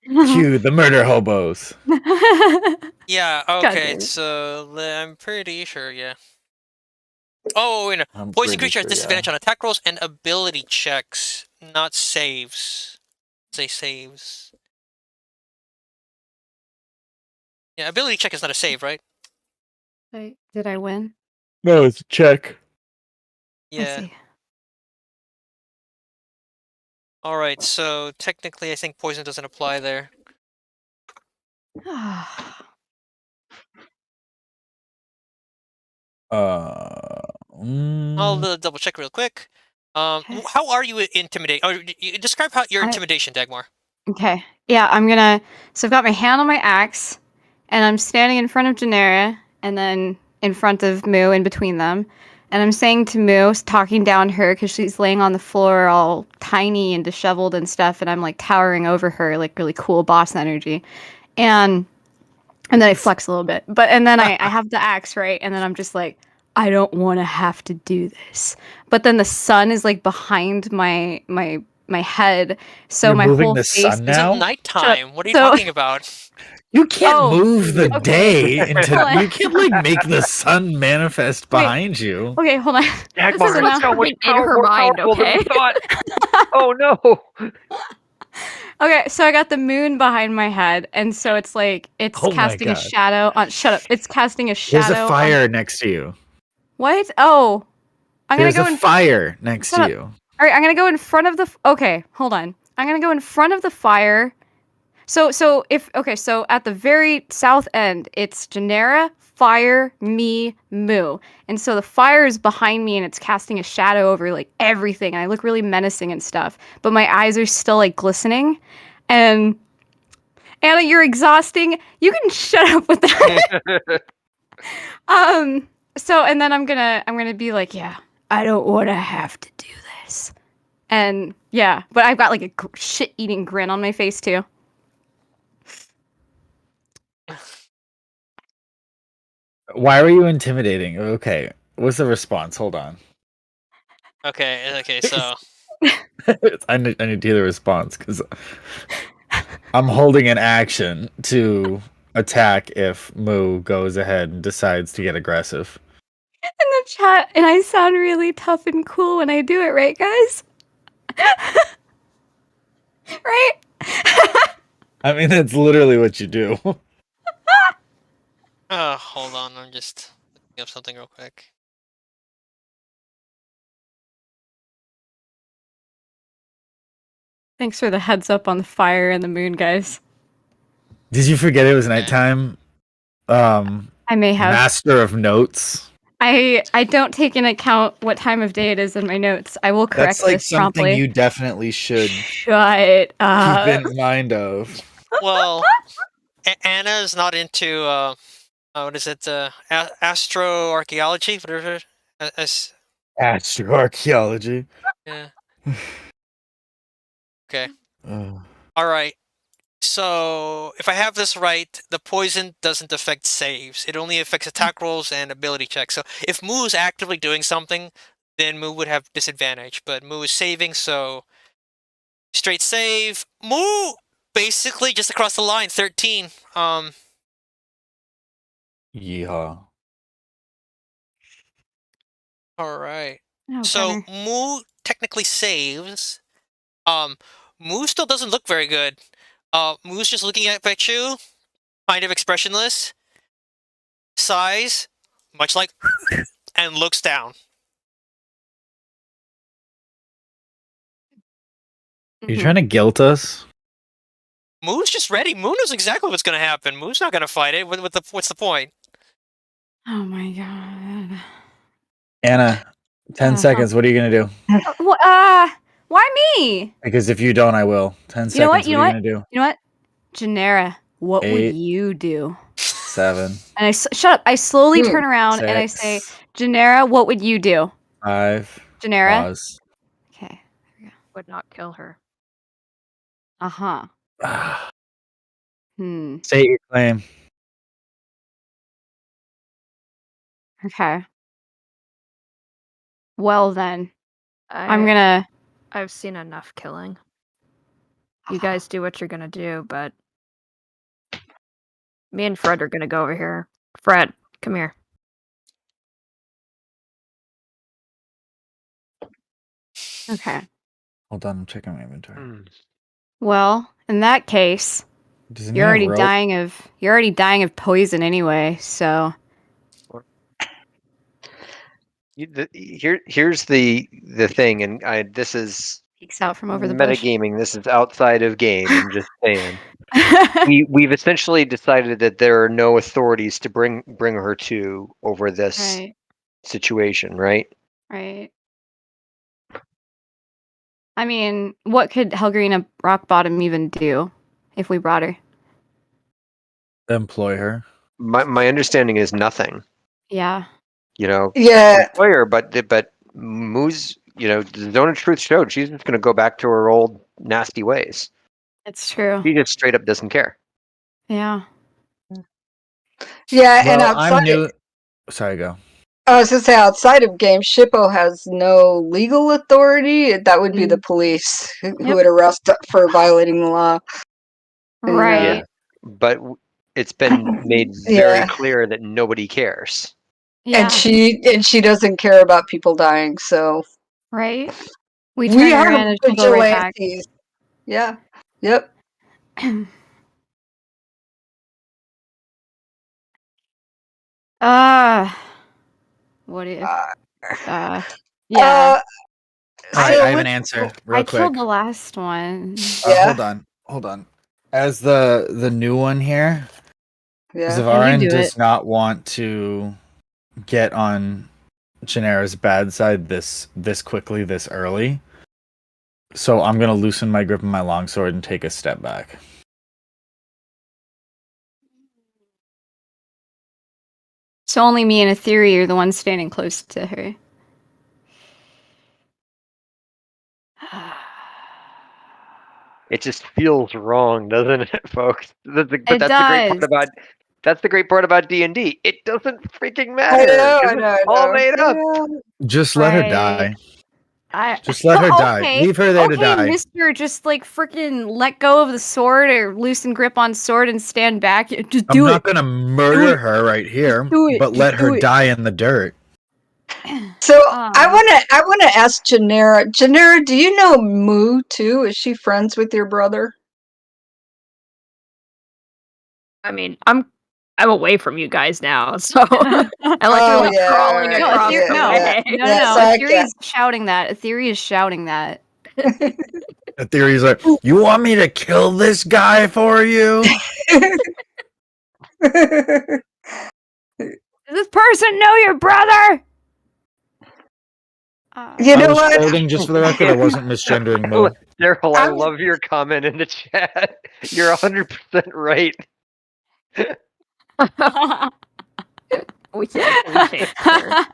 Cue the murder hobos. Yeah, God okay, damn it. so I'm pretty sure, yeah. Oh, wait, no. I'm Poison pretty creature has sure, disadvantage on attack rolls and ability checks, not saves. Say saves. Yeah, ability check is not a save, right? Wait, did I win? No, it's a check. I Yeah. see. Alright, so technically I think poison doesn't apply there. I'll double check real quick. Okay. How are you intimidating? Oh, describe how your intimidation, Dagmar. Okay. Yeah, I'm gonna. So I've got my hand on my axe, and I'm standing in front of Janera, and then in front of Moo, in between them, and I'm saying to Moo, talking down her because she's laying on the floor, all tiny and disheveled and stuff, and I'm like towering over her, like really cool boss energy, and then I flex a little bit, and then I have the axe right, and then I'm just like, I don't want to have to do this, but then the sun is like behind my head, so You're my moving whole the face sun Is it now? nighttime? What are you So- talking about? You can't Oh, move the okay. day into. Hold on. You can't like make the sun manifest Wait. behind you. Okay, hold on. Dagmar, So it's now- so much in her more mind, powerful than we okay? thought. Oh no! Okay, so I got the moon behind my head, and so it's like it's Oh my casting a God. shadow on. Shut up! It's casting a There's shadow. a fire next to you. What? Oh, I'm There's gonna go a in. fire next Shut to up. you. All right, I'm gonna go in front of the. Okay, hold on. I'm gonna go in front of the fire. So at the very south end, it's Janera, fire, me, Moo, and so the fire is behind me, and it's casting a shadow over like everything, and I look really menacing and stuff. But my eyes are still like glistening, and Anna, you're exhausting. You can shut up with that. So and then I'm gonna be like, yeah, I don't want to have to do this, and yeah, but I've got like a shit-eating grin on my face too. Why were you intimidating? Okay. What's the response? Hold on. Okay, so I need to hear the response because I'm holding an action to attack if Moo goes ahead and decides to get aggressive. In the chat, and I sound really tough and cool when I do it, right, guys? Right? I mean, that's literally what you do. Hold on, I'm just looking up something real quick. Thanks for the heads up on the fire and the moon, guys. Did you forget it was nighttime? I may have. Master of notes. I don't take into account what time of day it is in my notes. I will correct That's like this something promptly. you definitely should Shut up. keep in mind of. Well, Anna is not into what is it? Astroarchaeology, whatever. Astroarchaeology. Yeah. Okay. Uh, All right. So if I have this right, the poison doesn't affect saves. It only affects attack rolls and ability checks. So if Moo is actively doing something, then Moo would have disadvantage. But Moo is saving, so straight save. Moo basically just across the line, 13. Yeehaw. All right. Oh, So Gunner. Moo technically saves. Moo still doesn't look very good. Moo's just looking at you, kind of expressionless, sighs, much like, and looks down. Are you trying to guilt us? Moo's just ready. Moo knows exactly what's going to happen. Moo's not going to fight it. What's the point? Oh my god. Anna, 10 seconds. What are you going to do? Why me? Because if you don't, I will. 10 You know what? seconds. You know What are what? you going to do? You know what? Genera, what would 8, you do? 7, And shut up. I slowly turn around 6, and I say, Genera, what would you do? 5. Genera? Pause. Okay. Would not kill her. Uh-huh. Hmm. State your claim. Okay. Well then, I'm I- gonna... I've seen enough killing. You guys do what you're gonna do, but me and Fred are gonna go over here. Fred, come here. Okay. Hold on, I'm checking my inventory. Well, in that case, Does it you're have already rope? dying of poison anyway, so Here's the thing, and this is peeks out from over the bush. metagaming. This is outside of game. I'm just saying. We've essentially decided that there are no authorities to bring her to over this Right, situation, right? right. I mean, what could Helgarina Rockbottom even do if we brought her? Employ her. My understanding is nothing. Yeah. You know, Yeah, employer, but Moo's, the Zone of Truth showed she's just going to go back to her old nasty ways. It's true. She just straight up doesn't care. Yeah. yeah, and Well, I'm outside, new. Sorry, go. I was gonna say outside of game, Shippo has no legal authority. That would be the police who Yep. would arrest for violating the law. Right. Yeah, but it's been made very Yeah. clear that nobody cares. Yeah. And she doesn't care about people dying. So Right. We turn her are in and she'll go right back. vigilantes. Yeah. Yep. What if? Uh, Yeah. All right, so I have an let's- answer. I Real quick. killed the last one. Yeah. Hold on. As the new one here, Yeah. Zavarin do does it. not want to get on Genera's bad side this quickly, this early. So I'm gonna loosen my grip on my longsword and take a step back. So only me and Etheria are the ones standing close to her. It just feels wrong, doesn't it, folks? But It that's the great part does. about D&D. It doesn't freaking I matter. know. 'cause I know. it's all made up. Yeah. Just let her Right. die. Just let her die. Okay, Leave her there to okay, die. Mister, just like freaking let go of the sword or loosen grip on sword and stand back. Just I'm do not it. gonna murder her right here, do it. but Just let her do it. die in the dirt. So I wanna ask Janera. Janera, do you know Moo too? Is she friends with your brother? I mean, I'm away from you guys now, so I like crawling right, across Ether- the no, way. Yeah, so I Etheria is shouting that. Etheria is shouting that. The theory's like, you want me to kill this guy for you? Does this person know your brother? You I know was what? quoting just for the record. I wasn't misgendering Mo. Daryl, I I'm- love your comment in the chat. You're 100% right. we changed her,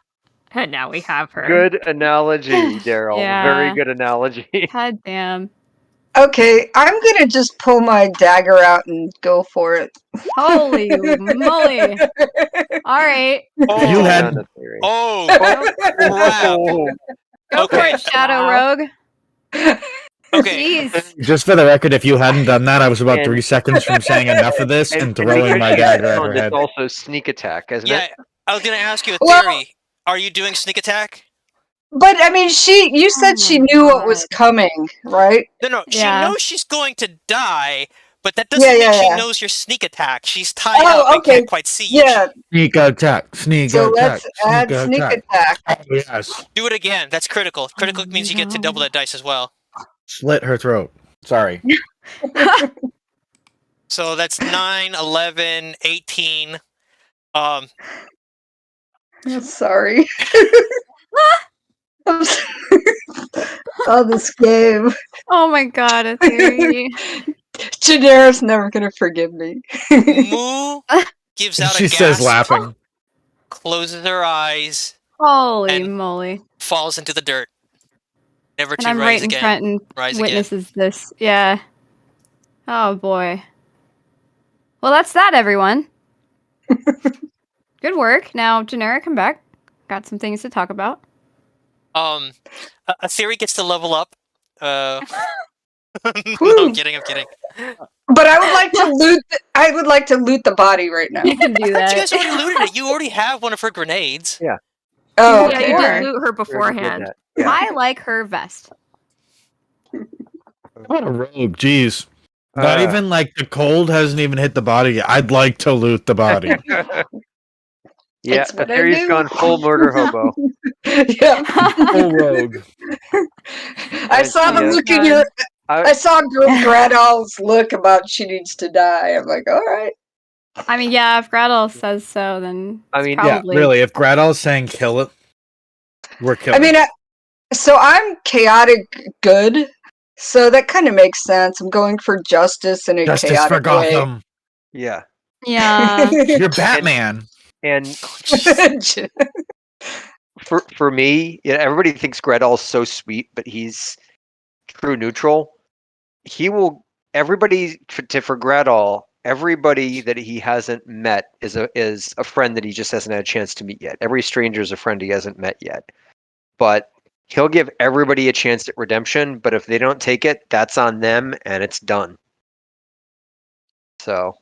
and now we have her. Good analogy, Daryl. Yeah. Very good analogy. God damn. Okay, I'm gonna just pull my dagger out and go for it. Holy moly. All right. Oh, You had- Not a theory. oh, crap. Oh, Go for Okay. it, Shadow Wow. Rogue. Okay. Jeez. Just for the record, if you hadn't done that, I was about And- 3 seconds from saying enough of this and throwing because my she's dagger at her stunned, it's head. also sneak attack, isn't Yeah, it? I was gonna ask you a Well- theory. Are you doing sneak attack? But I mean, you said Oh she my knew what was God. coming, right? No, she Yeah. knows she's going to die, but that doesn't Yeah, mean she yeah. knows your sneak attack. She's tied Oh, up and okay. can't quite see you. Yeah. Sneak attack. Sneak So attack. let's add sneak attack. Yes. Do it again. That's critical. Critical means you get to double that dice as well. Slit her throat. Sorry. So that's 9, 11, 18. I'm sorry. I'm sorry. Oh, this game. Oh my God, Etheria. Janera's never gonna forgive me. Moo gives out a She gasp, says laughing. closes her eyes, Holy And- moly. falls into the dirt. Never And to I'm rise right in again. front and Rise again. witnesses this. Yeah. Oh boy. Well, that's that, everyone. Good work. Now, Janera, come back. Got some things to talk about. A theory gets to level up. No, Whew. I'm kidding. But I would like to loot. I would like to loot the body right now. You can do I thought you guys that. already looted it. You already have one of her grenades. Oh, Yeah, okay. you all did right. loot her We already did beforehand. that. Yeah. I like her vest. What a rogue. Jeez. Not Uh, even like the cold hasn't even hit the body yet. I'd like to loot the body. Yeah, It's what I Etherea's do. gone full murder hobo. Yeah. Full rogue. I saw the Yeah. look in your. I I, saw Gradal's look about she needs to die. I'm like, all right. I mean, yeah, if Gretel says so, then I it's mean, Yeah, probably really. If Gradal's saying kill it, we're killing I mean, so I'm chaotic good, so that kind of makes sense. I'm going for justice in a Justice chaotic for Gotham. yeah. Yeah. way. You're Batman. And for me, yeah, everybody thinks Gredal's so sweet, but he's true neutral. He will everybody for Gredal, everybody that he hasn't met is a friend that he just hasn't had a chance to meet yet. Every stranger is a friend he hasn't met yet. But he'll give everybody a chance at redemption, but if they don't take it, that's on them and it's done. So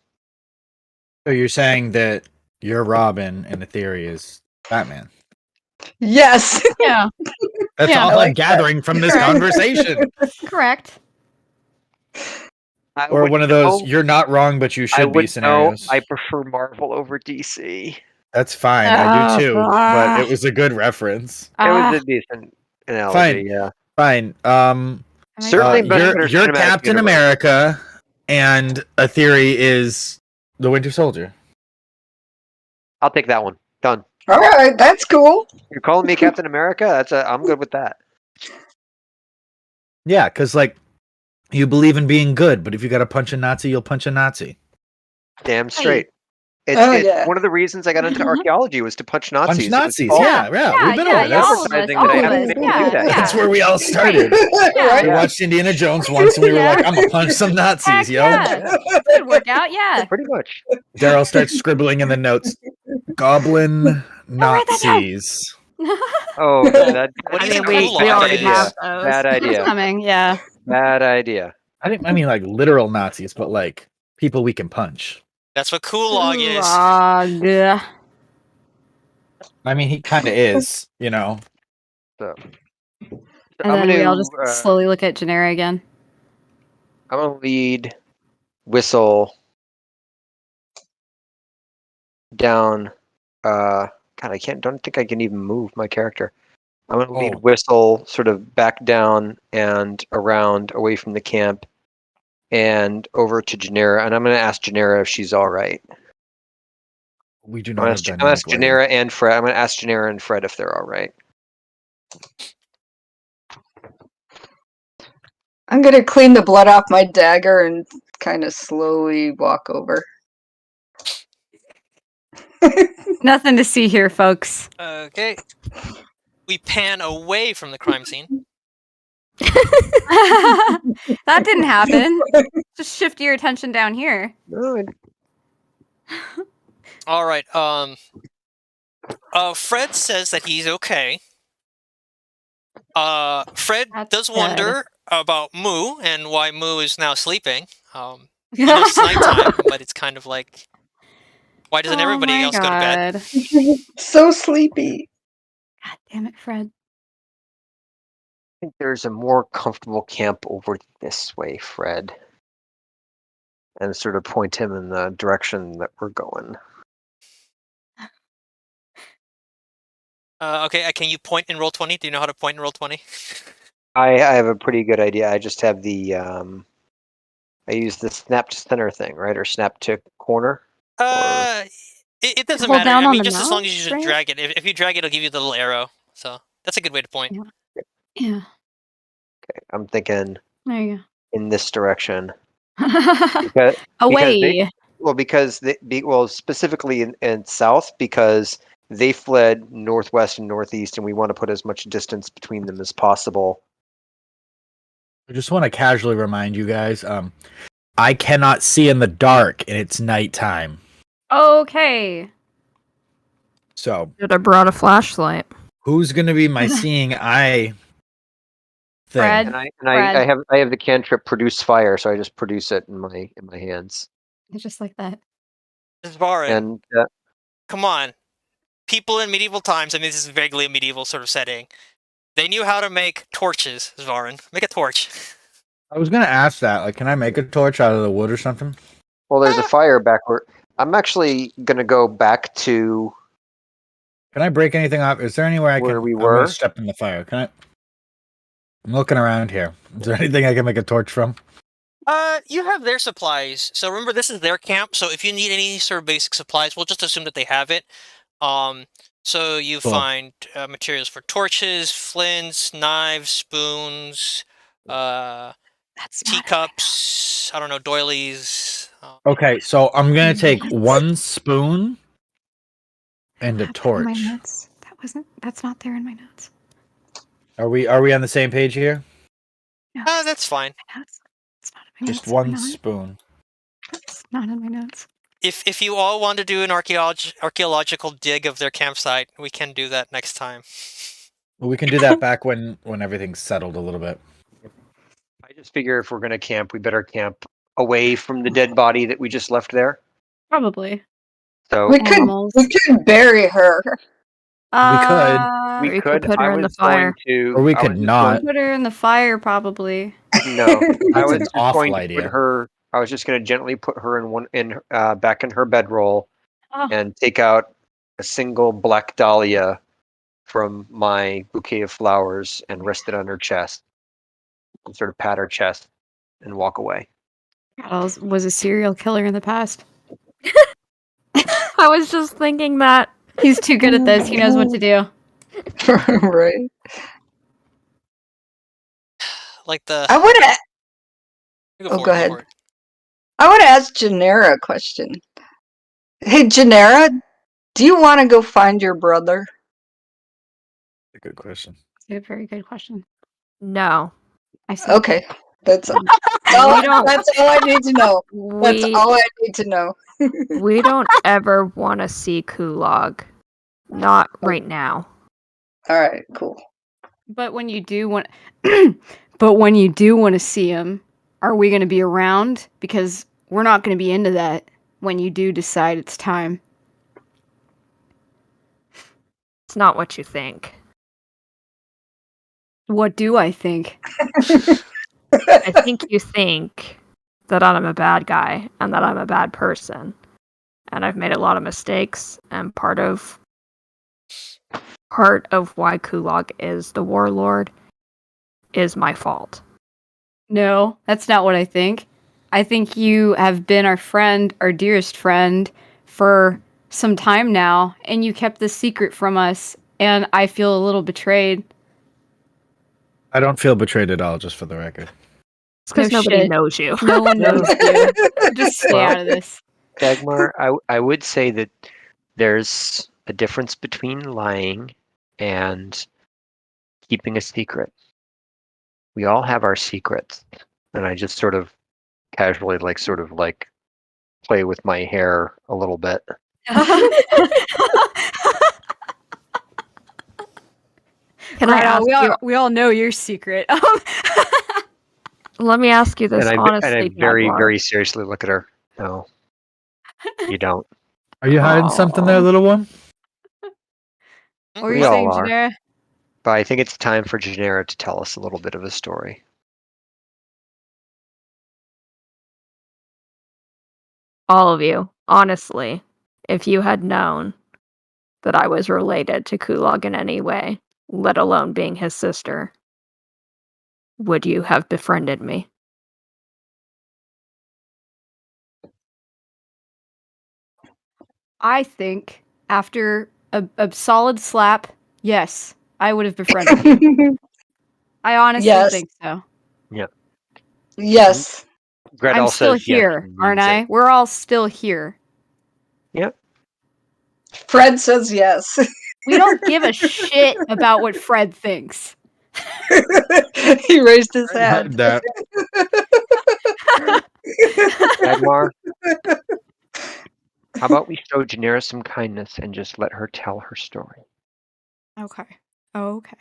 So you're saying that you're Robin and the theory is Batman. Yes. Yeah. That's Yeah, all I I'm like that. gathering from this Correct. conversation. Correct. I Or would one of those, know- you're not wrong, but you I should be would know scenarios. I prefer Marvel over DC. That's fine. I do too. Ah. But it was a good reference. It was a decent analogy, yeah. Fine. Certainly better you're cinematic Captain universe. America, and a theory is the Winter Soldier. I'll take that one. Done. All right, that's cool. You're calling me Captain America? I'm good with that. Yeah, because like you believe in being good, but if you got to punch a Nazi, you'll punch a Nazi. Damn straight. It's, Oh, it's yeah. one of the reasons I got into archaeology was to punch Nazis. Punch It was Nazis. all- Yeah, we've been over yeah, this. all of us, Advertising all that I of haven't us, been able to do yeah, that. yeah. That's where we all started. Right? We watched Indiana Jones once, and we were Yeah. like, "I'm gonna punch some Nazis, Heck yo." yeah. Good workout, yeah. Pretty much. Daryl starts scribbling in the notes, "Goblin write that down. Nazis." Oh, that, What do I you mean, think we Kulak already is? have those. bad It's idea. coming, yeah. Bad idea. I mean like literal Nazis, but like people we can punch. That's what Kulak is. Gulag. I mean, he kind of is, you know. So And I'm then we all gonna just slowly look at Genera again. I'm gonna lead Whistle down. God, don't think I can even move my character. I'm gonna lead Oh. Whistle sort of back down and around away from the camp and over to Genera, and I'm gonna ask Genera if she's all right. We do I'm not gonna have ask, I'm gonna ask dynamic lighting. Genera and Fred. I'm gonna ask Genera and Fred if they're all right. I'm gonna clean the blood off my dagger and kind of slowly walk over. Nothing to see here, folks. Okay. We pan away from the crime scene. That didn't happen. Just shift your attention down here. No, All right. Fred says that he's okay. Fred That's does good. wonder about Moo and why Moo is now sleeping. He knows it's nighttime, but it's kind of like, why doesn't everybody else go to bed? God. So sleepy. God damn it, Fred. I think there's a more comfortable camp over this way, Fred. And sort of point him in the direction that we're going. Okay, can you point in Roll20? Do you know how to point in Roll20? I have a pretty good idea. I just have the I use the snap to center thing, right? Or snap to corner. It doesn't Hold matter. down I on mean, the just as long as mouse, you just right? drag it. If you drag it, it'll give you the little arrow. So that's a good way to point. Yeah. Okay, I'm thinking There you in this direction. go. Because Away. specifically in south, because they fled northwest and northeast, and we want to put as much distance between them as possible. I just want to casually remind you guys, I cannot see in the dark, and it's nighttime. Okay. So Should have brought a flashlight. who's gonna be my seeing eye thing? Fred. And I have the cantrip produce fire, so I just produce it in my hands. Just like that. Zvarin, And come on. People in medieval times, I mean, this is vaguely a medieval sort of setting. They knew how to make torches, Zvarin. Make a torch. I was gonna ask that. Like, can I make a torch out of the wood or something? well, there's a fire backward. I'm actually gonna go back to Can I break anything off? Is there anywhere I Where can? we I'm were? gonna step in the fire. Can I? I'm looking around here. Is there anything I can make a torch from? You have their supplies. So remember, this is their camp. So if you need any sort of basic supplies, we'll just assume that they have it. So you Cool. find materials for torches, flints, knives, spoons, That's teacups. I don't know, doilies. Okay, so I'm gonna take one spoon and a My torch. notes. That's not there in my notes. Are we on the same page here? No, That's fine. my notes. It's not in my Just notes. one Not- spoon. It's not in my notes. If you all want to do an archaeological dig of their campsite, we can do that next time. Well, we can do that back when everything's settled a little bit. I just figure if we're gonna camp, we better camp away from the dead body that we just left there. Probably. So We could bury her. we could put I her in was the fire. going to Or we I could was just not. Put her in the fire, probably. No, I That's was an just awful going to idea. put her. I was just going to gently put her back in her bedroll, Oh. and take out a single black dahlia from my bouquet of flowers and rest it on her chest, and sort of pat her chest, and walk away. Was a serial killer in the past. I was just thinking that. He's too good at this. He knows what to do. Right. Like the. I want to. Go Go ahead. for it. I want to ask Genera a question. Hey, Genera, do you want to go find your brother? A good question. It's a very good question. No. I see. Okay, that's all. We don't- That's all I need to know. That's We all I need to know. we don't ever want to see Kulog. Not right now. All right, cool. But when you do want, but when you do want to see him, are we going to be around? Because we're not going to be into that when you do decide it's time. It's not what you think. What do I think? I think you think that I'm a bad guy and that I'm a bad person. And I've made a lot of mistakes, and part of why Kulog is the warlord is my fault. No, that's not what I think. I think you have been our friend, our dearest friend, for some time now, and you kept this secret from us, and I feel a little betrayed. I don't feel betrayed at all, just for the record. It's because No nobody shit. knows you. No one knows you. Just stay Well, out of this. Dagmar, I would say that there's a difference between lying and keeping a secret. We all have our secrets, and I just sort of casually play with my hair a little bit. Can I ask you? We all know your secret. Let me ask you this And I honestly, very, Dagmar. very seriously look at her. No, you don't. Are you hiding something there, Aw. little one? What were We you all saying, are. Janera? But I think it's time for Janera to tell us a little bit of a story. All of you, honestly, if you had known that I was related to Kulog in any way, let alone being his sister, would you have befriended me? I think after a solid slap, yes, I would have befriended you. I honestly Yes. think so. Yes. Gretel I'm still says yes here, and aren't means I? it. We're all still here. Fred says yes. We don't give a shit about what Fred thinks. He raised his I hand. heard that. Dagmar, how about we show Janera some kindness and just let her tell her story? Okay. Okay.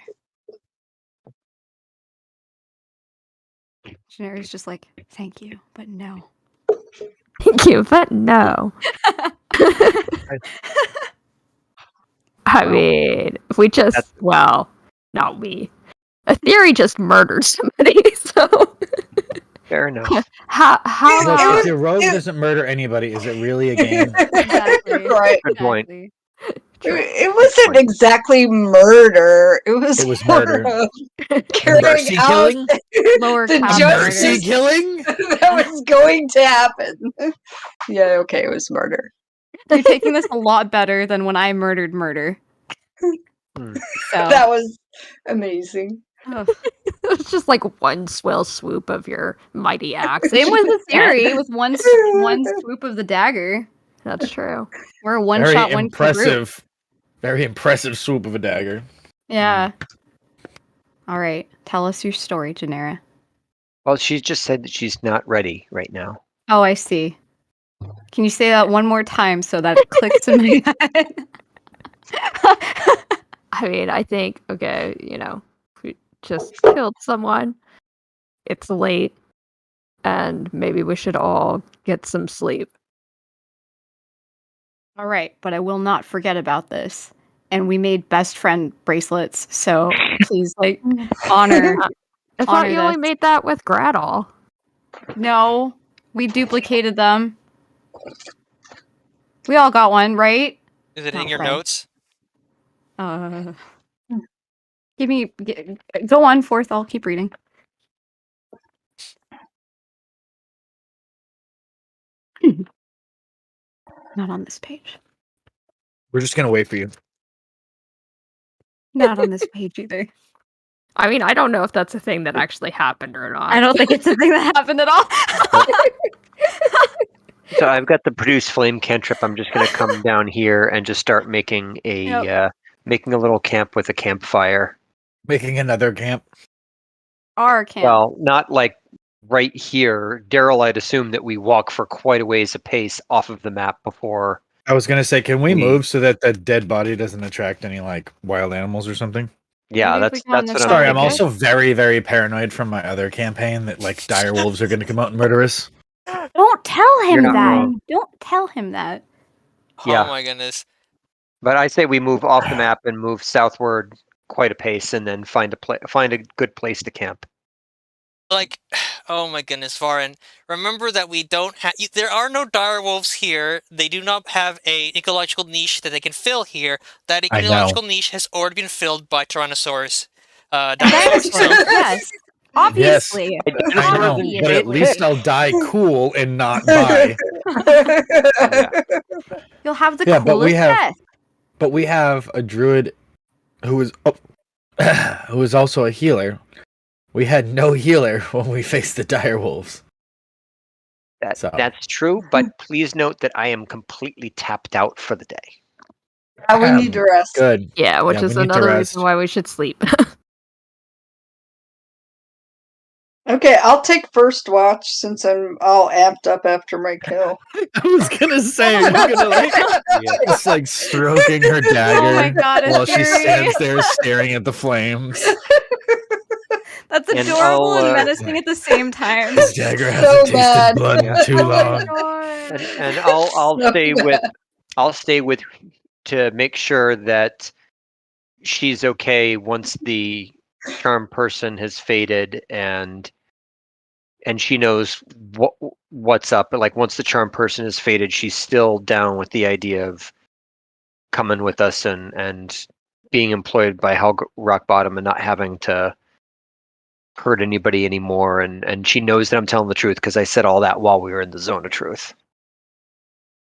Generi's just like, thank you, but no. Thank you, but no. I Well, mean, if we just, well, not we. Theory just murdered somebody, so. Fair enough. How Look, about. if your rogue doesn't murder anybody, is it really a game? Exactly. Right. Good point. Exactly. It wasn't exactly murder. It was It was more murder. of carrying Mercy out killing? Lower the class Mercy justice killing? that was going to happen. Yeah, okay, it was murder. You're taking this a lot better than when I murdered murder. Hmm. So That was amazing. ugh. It's just like one swell swoop of your mighty axe. Same with the Dead. theory with one swoop of the dagger. That's true. We're a one Very shot, one kill group. impressive. Very impressive swoop of a dagger. Yeah. All right. Tell us your story, Janera. Well, she just said that she's not ready right now. Oh, I see. Can you say that one more time so that it clicks in my head? I mean, I think, okay, we just killed someone. It's late, and maybe we should all get some sleep. All right, but I will not forget about this. And we made best friend bracelets, so please, honor. I thought Honor you only this. made that with Gradle. No, we duplicated them. We all got one, right? Is it in Not your Fred. notes? Go on, fourth. I'll keep reading. Not on this page. We're just gonna wait for you. Not on this page either. I mean, I don't know if that's a thing that actually happened or not. I don't think it's a thing that happened at all. So I've got the produce flame cantrip. I'm just going to come down here and just start making a making a little camp with a campfire. Making another camp. Our camp. Well, not like right here. Daryl, I'd assume that we walk for quite a ways apace off of the map before I was gonna say, can we We- move so that that dead body doesn't attract any like wild animals or something? Yeah, Maybe if we that's go on that's this what side I'm Sorry, of I'm the thinking. also very, very paranoid from my other campaign that like dire wolves are gonna come out and murder us. Don't tell You're him not that. wrong. Don't tell him that. Yeah. Oh my goodness. But I say we move off the map and move southward quite a pace, and then find a good place to camp. Like, oh my goodness, Varin. Remember that we don't have. There are no dire wolves here. They do not have a ecological niche that they can fill here. That I know. ecological niche has already been filled by Tyrannosaurus. Dinosaurs, So, yes. Obviously. I know, Obviously. but at least I'll die cool and not by. Yeah. You'll have the Yeah, but we coolest have- death. But we have a druid who is who is also a healer. We had no healer when we faced the dire wolves. So. That's true, but please note that I am completely tapped out for the day. We need to rest. Good. Yeah, which Yeah, is we need to another rest. reason why we should sleep. Okay, I'll take first watch since I'm all amped up after my kill. I was gonna say, you're gonna like just like stroking her dagger Oh my God, while she Azuri. stands there staring at the flames. That's And adorable I'll, and menacing at the same time. This dagger hasn't So tasted bad. blood in too Oh my long. God. and I'll So stay with to make sure that she's okay once the charm person has faded and she knows what's up. But like once the charm person is faded, she's still down with the idea of coming with us and being employed by Hell Rock Bottom and not having to hurt anybody anymore. And she knows that I'm telling the truth because I said all that while we were in the zone of truth.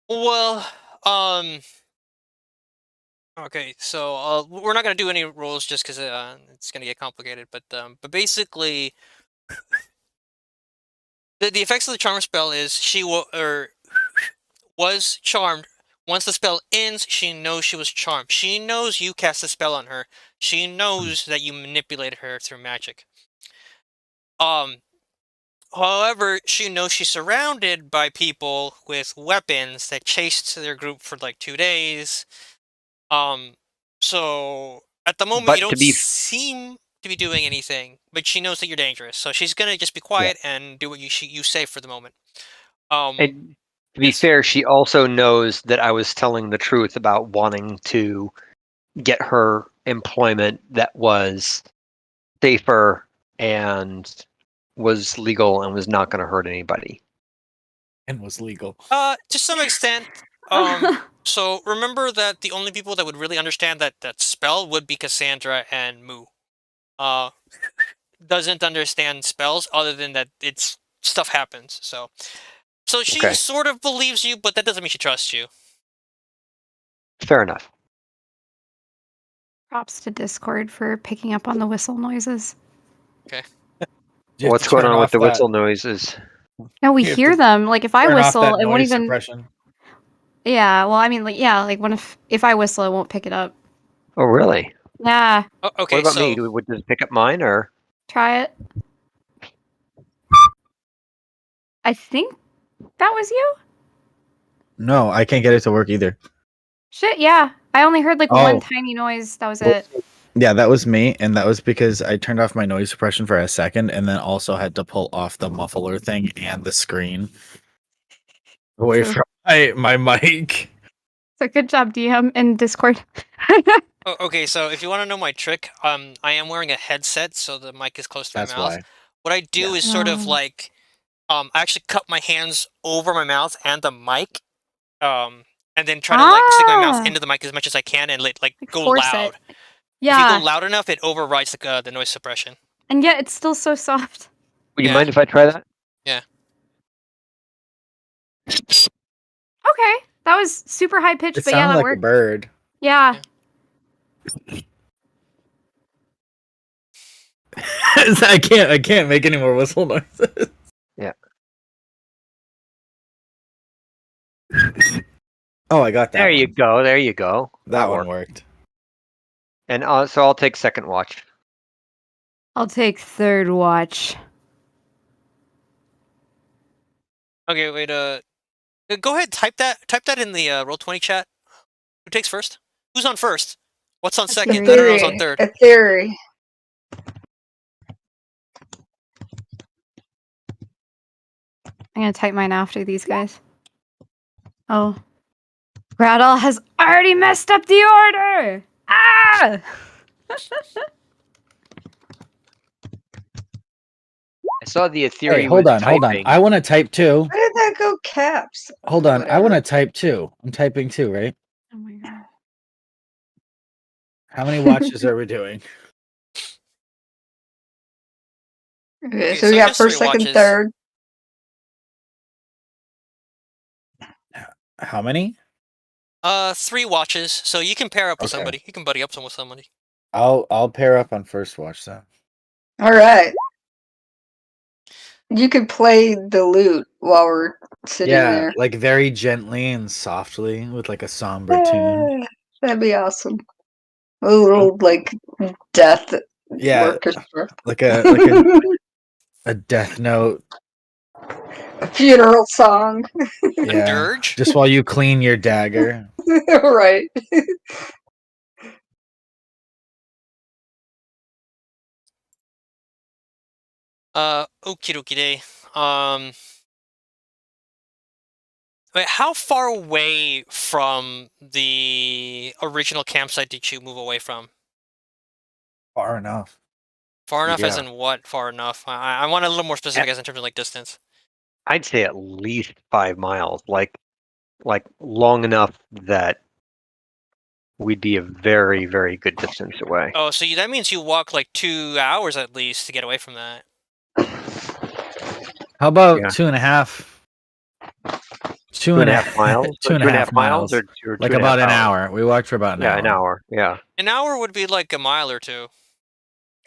well, okay, so we're not gonna do any rolls just because it's gonna get complicated. But basically, the effects of the charm spell is she was charmed. Once the spell ends, she knows she was charmed. She knows you cast a spell on her. She knows that you manipulated her through magic. However, she knows she's surrounded by people with weapons that chased their group for like 2 days. So at the moment But you don't to be seem to be doing anything, but she knows that you're dangerous. So she's gonna just be quiet and do what you say for the moment. And to be yes. fair, she also knows that I was telling the truth about wanting to get her employment that was safer and was legal and was not going to hurt anybody. And was legal. To some extent. So remember that the only people that would really understand that spell would be Cassandra and Moo. Doesn't understand spells other than that it's stuff happens. So she Okay. sort of believes you, but that doesn't mean she trusts you. Fair enough. Props to Discord for picking up on the whistle noises. You have What's to going turn on with off the that- whistle noises? No, we You have hear to them. Like if I turn off whistle, that it won't noise even. suppression. Yeah, well, I mean, like, yeah, like when if I whistle, it won't pick it up. Oh, really? Yeah, Okay, What about so me? Does it pick up mine or? try it. I think that was you. No, I can't get it to work either. Shit, yeah. I only heard like one Oh. tiny noise. That was it. Yeah, that was me, and that was because I turned off my noise suppression for a second, and then also had to pull off the muffler thing and the screen away True. from my mic. So good job, DM in Discord. okay, so if you want to know my trick, I am wearing a headset, so the mic is close to That's my mouth. why. What I do is sort of Oh. like, I actually cup my hands over my mouth and the mic, and then try to like stick my mouth Ah. into the mic as much as I can and like go force it. loud. If Yeah, you go loud enough, it overrides the noise suppression. and yet it's still so soft. Would you Yeah. mind if I try that? Okay, that was super high pitched, It but yeah, sounded that like worked. a bird. Yeah. I can't make any more whistle noises. Yeah. Oh, I got that. There you one. go. There you go. That one worked. worked. And so I'll take second watch. I'll take third watch. Okay, wait. Go ahead, type that in the Roll20 chat. Who takes first? Who's on first? What's on That's second? three. I don't know who's on third. A theory. I'm gonna type mine after these guys. Oh. Rattle has already messed up the order! Ah! I saw the Hey, theory hold was on, hold on. typing. I want to type too. Where did that go? Caps. Hold on, I want Whatever. to type too. I'm typing too, right? Oh my god. How many watches are we doing? Okay, Okay, so we so got just 3 first, second, watches. third. How many? 3 watches. So you can pair up with Okay. somebody. You can buddy up with somebody. I'll pair up on first watch then. All right. You could play the lute while we're sitting Yeah, there. like very gently and softly with like a somber tune. That'd be awesome. A little like death Yeah, orchestra. like a a death note. A funeral song. Yeah, dirge? just while you clean your dagger. Right. Okie dokie day. Wait, how far away from the original campsite did you move away from? Far enough. Far enough as Yeah. in what? Far enough. I want a little more specific as in terms of like distance. I'd say at least 5 miles, like long enough that we'd be a very, very good distance away. Oh, so that means you walk like 2 hours at least to get away from that. How about Yeah. 2.5? 2.5 miles? 2.5 miles. or Like 2.5 about an hours? hour. We walked for about an Yeah, hour. an hour. Yeah. An hour would be like a mile or two.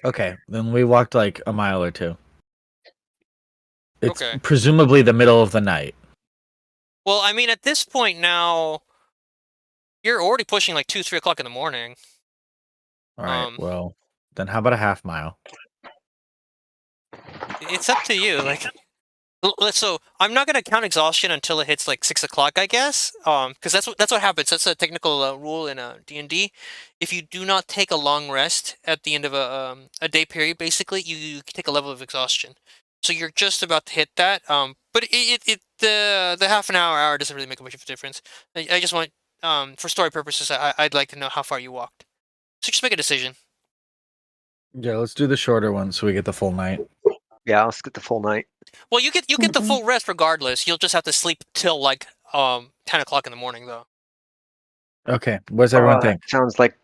Okay, then we walked like a mile or two. It's Okay. presumably the middle of the night. Well, I mean, at this point now, you're already pushing like 2, 3 o'clock in the morning. All right. Well, then how about a half mile? It's up to you. Like, so I'm not gonna count exhaustion until it hits like 6 o'clock, I guess. Because that's what happens. That's a technical rule in D&D. If you do not take a long rest at the end of a day period, basically, you take a level of exhaustion. So you're just about to hit that. But the half an hour doesn't really make much of a difference. I just want for story purposes, I'd like to know how far you walked. So just make a decision. Yeah, let's do the shorter one so we get the full night. Yeah, let's get the full night. Well, you get the full rest regardless. You'll just have to sleep till like 10 o'clock in the morning though. Okay, what does everyone think? That sounds like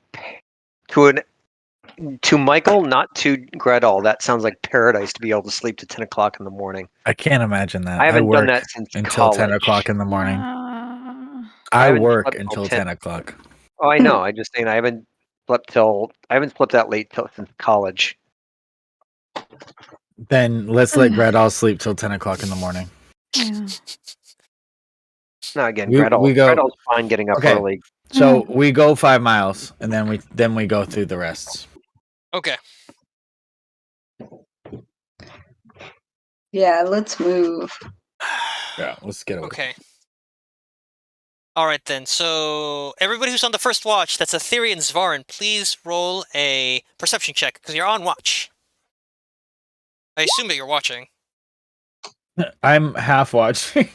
to Michael, not to Gretel. That sounds like paradise to be able to sleep to 10 o'clock in the morning. I can't imagine that. I haven't work done that since until college. 10 o'clock in the morning. Uh, I haven't work slept till until 10 o'clock. Oh, I know. I just saying I haven't slept that late since college. Then let's let Gretel sleep till 10 o'clock in the morning. yeah. No, again, We go- Gretel's fine getting up Okay. early. So we go 5 miles and then we go through the rests. Okay. Yeah, let's move. Yeah, let's get away. Okay. All right then. So everybody who's on the first watch, that's Aetheri and Svarin, please roll a perception check because you're on watch. I assume that you're watching. I'm half watching.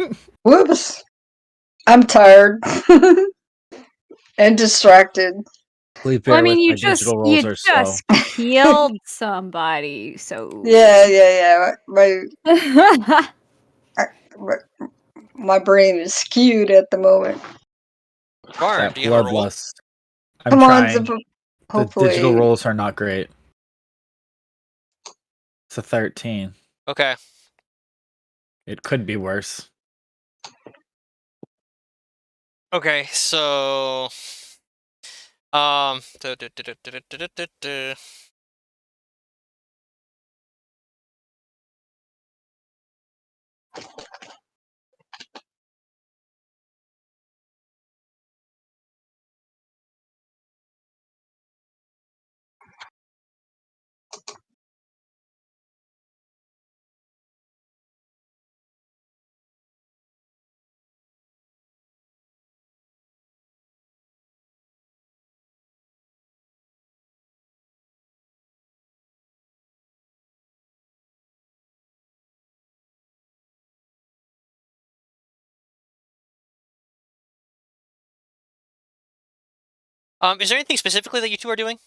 Whoops. I'm tired and distracted. Sleep Well, I here mean, with you my just digital rolls are slow. killed somebody, so Yeah. My brain is skewed at the moment. Svarin, That do you have a roll? bloodlust. I'm Come on, trying. Zippo. The Hopefully. digital rolls are not great. It's a 13. Okay. It could be worse. Okay. So, um, Is there anything specifically that you two are doing?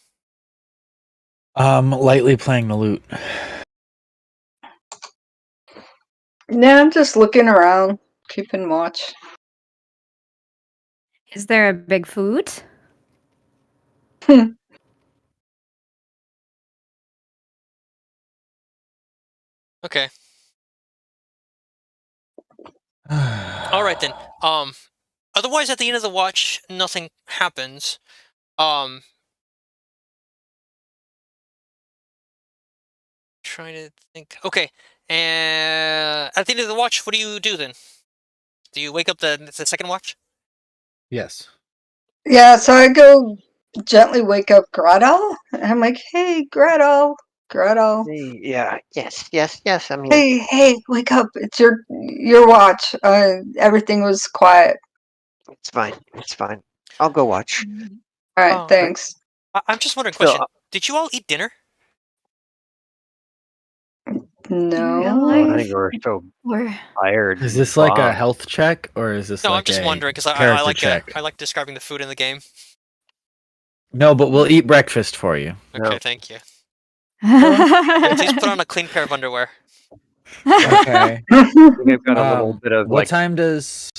Lightly playing the lute. No, I'm just looking around, keeping watch. Is there a big food? Okay. All right then. Otherwise, at the end of the watch, nothing happens. Trying to think. Okay. And at the end of the watch, what do you do then? Do you wake up the second watch? Yes. Yeah, so I go gently wake up Gretel. And I'm like, hey, Gretel. Yeah. Yes. I'm here. Hey, wake up. It's your watch. Everything was quiet. It's fine. I'll go watch. All right, Oh. thanks. I'm just wondering. So, Question: Did you all eat dinner? No. I think we're so We're tired. Is and this like a bombed. health check or is this No, like I'm just a wondering because I character like check? I like describing the food in the game. No, but we'll eat breakfast for you. Okay, No. thank you. Please put on a clean pair of underwear. Okay. I think I've got a little bit of what time does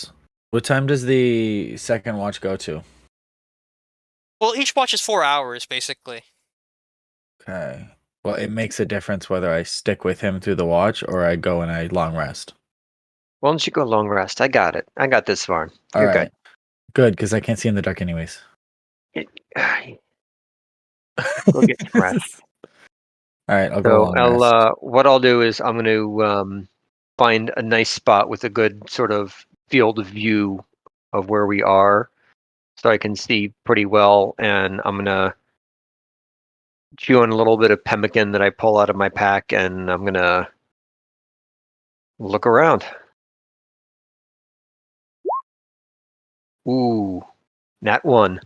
the second watch go to? Well, each watch is 4 hours, basically. Okay. Well, it makes a difference whether I stick with him through the watch or I go in a long rest. Why don't you go long rest? I got it. I got this far. All You're right. Good, because I can't see in the dark anyways. good. Go get some rest. All right, I'll go So long rest. what I'll do is I'm going to find a nice spot with a good sort of field of view of where we are, so I can see pretty well, and I'm gonna chew on a little bit of pemmican that I pull out of my pack, and I'm gonna look around. Ooh, nat 1.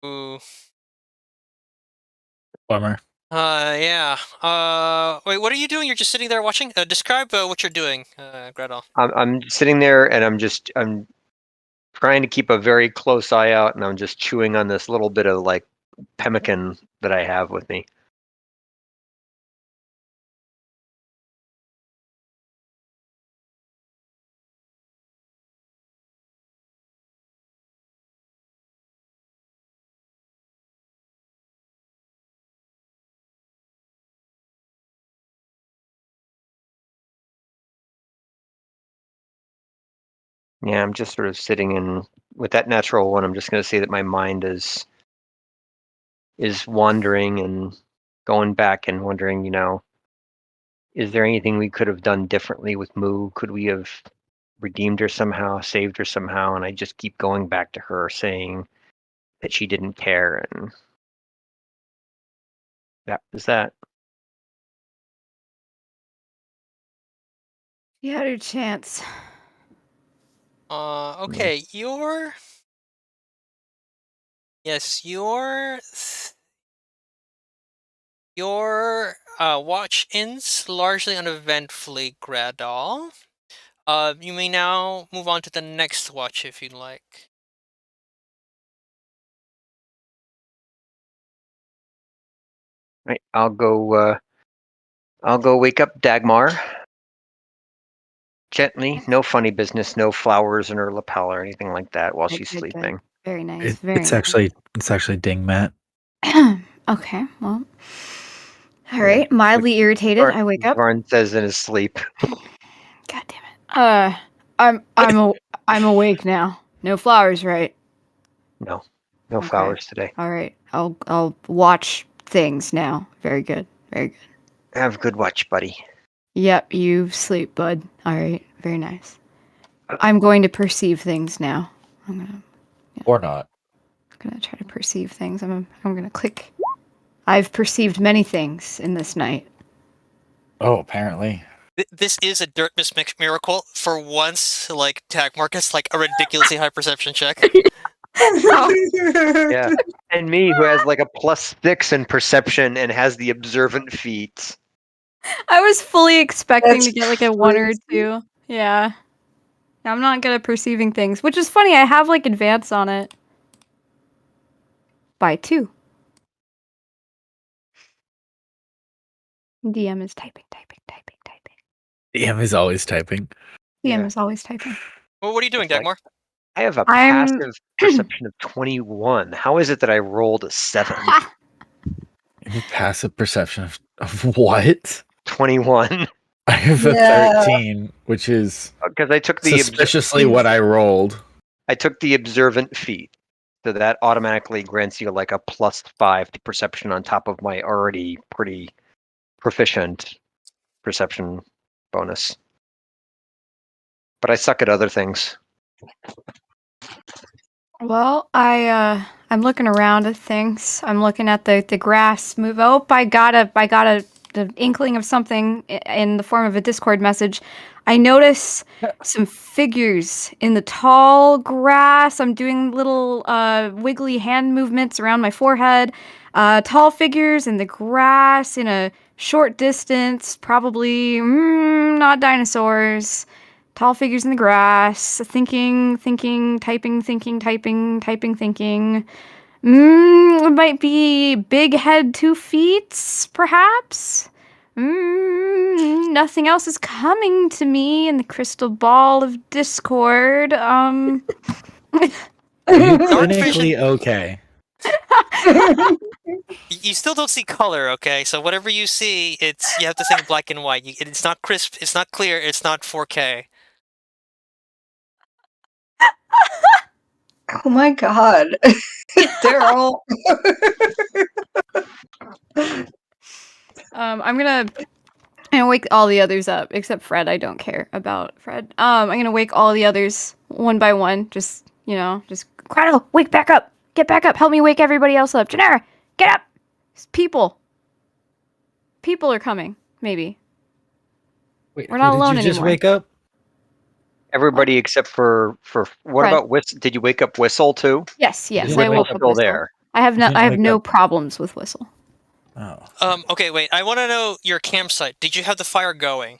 Ooh. Bummer. Yeah. Wait, what are you doing? You're just sitting there watching? Describe what you're doing, Gretel. I'm sitting there, and I'm trying to keep a very close eye out, and I'm just chewing on this little bit of like pemmican that I have with me. Yeah, I'm just sort of sitting in with that natural one. I'm just going to say that my mind is wandering and going back and wondering, is there anything we could have done differently with Moo? Could we have redeemed her somehow, saved her somehow? And I just keep going back to her saying that she didn't care, and that was that. You had your chance. Okay, your watch ends largely uneventfully, Gretel. You may now move on to the next watch if you'd like. Right, I'll go wake up Dagmar gently. No funny business. No flowers in her lapel or anything like that while she's Good. sleeping. Very nice. Very It's nice. actually Ding Matt. Okay, well. All right, mildly irritated. I wake up. Varn says in his sleep. God damn it. I'm awake now. No flowers, right? No Okay. flowers today. All right. I'll watch things now. Very good. Very good. Have a good watch, buddy. Yep, you sleep, bud. All right. Very nice. I'm going to perceive things now. Or not. I'm gonna try to perceive things. I'm gonna click. I've perceived many things in this night. Oh, apparently. This is a dirt miss miracle. For once, like, Tag Marcus, like, a ridiculously high perception check. Yeah. And me, who has like a +6 in perception and has the observant feat. I was fully expecting That's to get like a 1 or crazy. 2. Yeah. I'm not good at perceiving things, which is funny. I have like advance on it. by 2. DM is typing. DM is always typing. DM Yeah. is always typing. Well, what are you doing, It's like- Dagmar? I have a I'm- passive perception of 21. How is it that I rolled a 7? Passive perception of what? 21. I have a Yeah. 13, which is Because I took the suspiciously what I rolled. I took the observant feat. So that automatically grants you like a +5 to perception on top of my already pretty proficient perception bonus. But I suck at other things. Well, I'm looking around at things. I'm looking at the grass move. Oh, I got the inkling of something in the form of a Discord message. I notice some figures in the tall grass. I'm doing little wiggly hand movements around my forehead. Tall figures in the grass in a short distance, probably not dinosaurs. Tall figures in the grass, thinking, typing. It might be big head, 2 feet, perhaps. Nothing else is coming to me in the crystal ball of Discord. Are you Dark clinically vision. okay? You still don't see color, okay? So whatever you see, you have to think black and white. It's not crisp, it's not clear, it's not 4K. Oh my god. Daryl. I'm gonna wake all the others up, except Fred. I don't care about Fred. I'm gonna wake all the others one by one. Just Chronicle, wake back up. Get back up. Help me wake everybody else up. Janera, get up. People are coming. Maybe. Wait, We're not who alone did you just anymore. wake up? Everybody except for what Fred. about Whistle? Did you wake up Whistle too? Yes. Yeah, I woke Whistle's up still Whistle. there. I have Didn't wake no up. problems with Whistle. Oh. Okay, wait. I want to know your campsite. Did you have the fire going?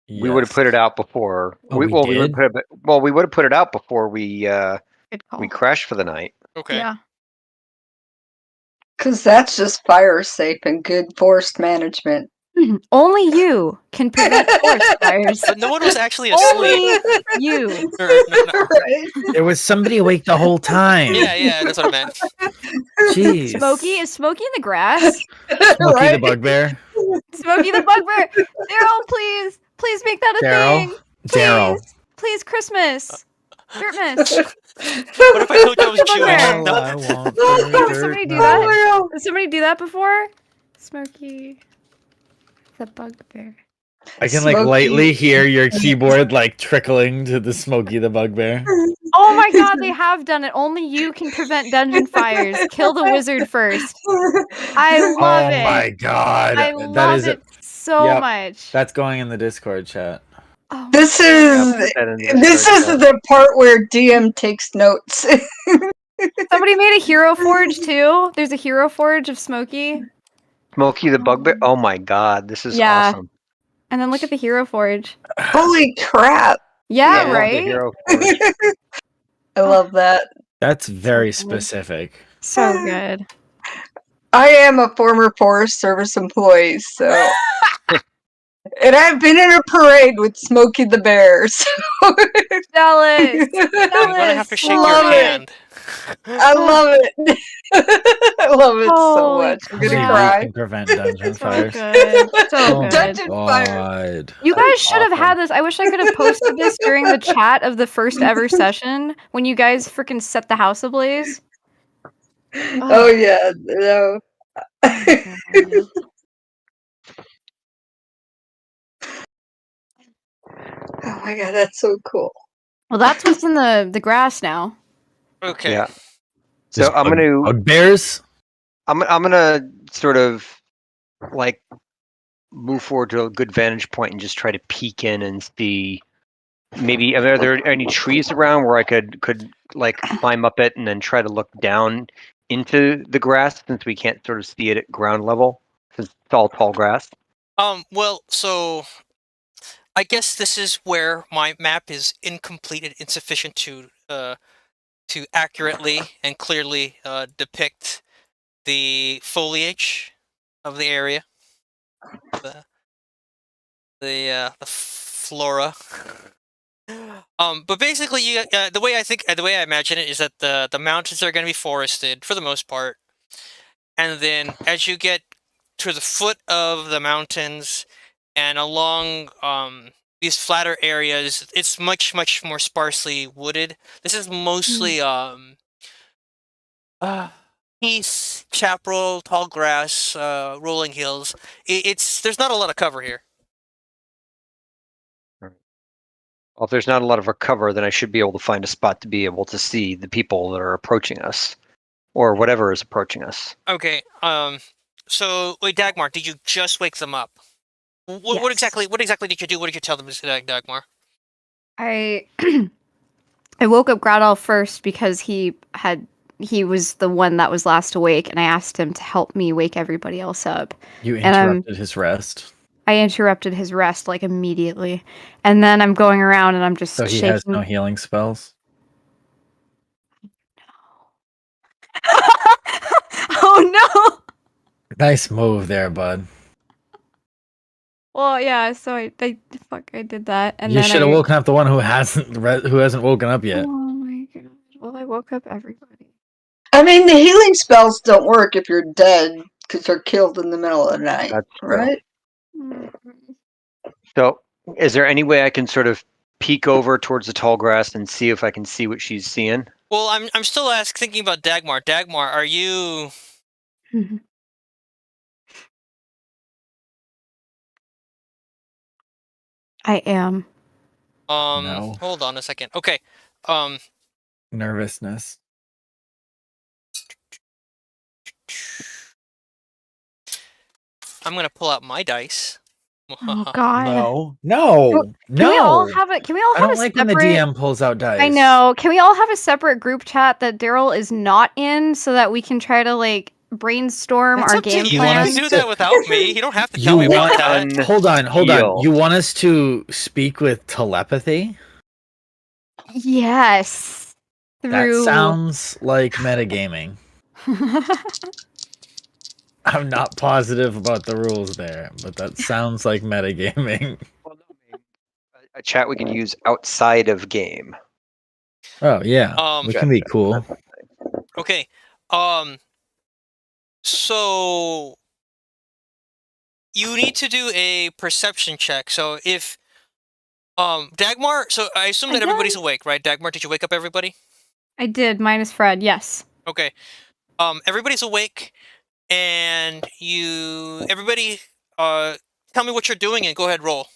We would have put it out before. Oh, we we would did? put it. Well, we would have put it out before we Good call. crashed for the night. Okay. Yeah. Because that's just fire safe and good forest management. Only you can prevent forest fires. But no one was actually asleep. Only you. Or, no. Right? There was somebody awake the whole time. Yeah, that's what I meant. Jeez. Is Smokey in the grass? Smokey the Right? bugbear. Smokey the bugbear. Daryl, please make that a thing. Daryl. Please, Christmas. Dirtmas. What if I told you I was Come on, Jewish? Bear. No. I want Did somebody do that? Did somebody do that before? Smokey the bugbear. I can like Smokey. lightly hear your keyboard like trickling to the Smokey the bugbear. Oh my god, they have done it. Only you can prevent dungeon fires. Kill the wizard first. I love Oh it. my god. I That love is it so Yep. much. That's going in the Discord chat. Oh my This Yeah, is put that in the this Discord is chat. the part where DM takes notes. Somebody made a hero forge too. There's a hero forge of Smokey. Smokey the Bugbear. Oh my god, this is Yeah. awesome. And then look at the hero forge. Holy crap. Yeah, I love the right? hero forge. I love that. That's very So specific. So good. I am a former Forest Service employee, so. And I've been in a parade with Smokey the Bear, so. Jealous. I'm gonna have to shake Love your it. hand. I love it. I love it so Holy much. I'm Only gonna you cry. can prevent dungeon So fires. good. So Oh good. Dungeon fire. God. You That's guys should have awesome. had this. I wish I could have posted this during the chat of the first ever session when you guys freaking set the house ablaze. Oh yeah, no. Oh my god, that's so cool. Well, that's what's in the grass now. Okay. Yeah. Just So I'm gonna bugbears? I'm gonna sort of like move forward to a good vantage point and just try to peek in and see maybe are there any trees around where I could like climb up it and then try to look down into the grass since we can't sort of see it at ground level since it's all tall grass. Well, so I guess this is where my map is incomplete and insufficient to to accurately and clearly depict the foliage of the area, the flora. But basically, the way I imagine it is that the mountains are going to be forested for the most part, and then as you get to the foot of the mountains and along these flatter areas, it's much more sparsely wooded. This is mostly heath, chaparral, tall grass, rolling hills. There's not a lot of cover here. Well, if there's not a lot of cover, then I should be able to find a spot to be able to see the people that are approaching us, or whatever is approaching us. Okay. So wait, Dagmar, did you just wake them up? What Yes. exactly did you do? What did you tell them, Dagmar? I I woke up Gradal first because he was the one that was last awake, and I asked him to help me wake everybody else up. You And interrupted his rest. I interrupted his rest like immediately, and then I'm going around and I'm just So he shaking. has no healing spells? Oh no! Nice move there, bud. Well, yeah. So I did that, and You then should have woken up the one who hasn't woken up yet. Oh my god! Well, I woke up everybody. I mean, the healing spells don't work if you're dead because they're killed in the middle of the night, That's true. right? So, is there any way I can sort of peek over towards the tall grass and see if I can see what she's seeing? Well, I'm still thinking about Dagmar. Dagmar, are you? I am. No. Hold on a second. Okay. Nervousness. I'm gonna pull out my dice. Oh god. No. Can we all have a? Can we all I have don't a like separate? when the DM pulls out dice. I know. Can we all have a separate group chat that Daryl is not in, so that we can try to like brainstorm It's our up to game you. plan? You can do that without me. You don't have to tell You me about want- that. Hold on. Heal. You want us to speak with telepathy? Yes. That sounds like metagaming. I'm not positive about the rules there, but that sounds like metagaming. Well, no, I mean, a chat we can use outside of game. Oh yeah, we can be cool. Okay. So you need to do a perception check. So if Dagmar, so I assume that everybody's awake, right? Dagmar, did you wake up everybody? I did, minus Fred. Yes. Okay. Everybody's awake, and everybody tell me what you're doing and go ahead roll.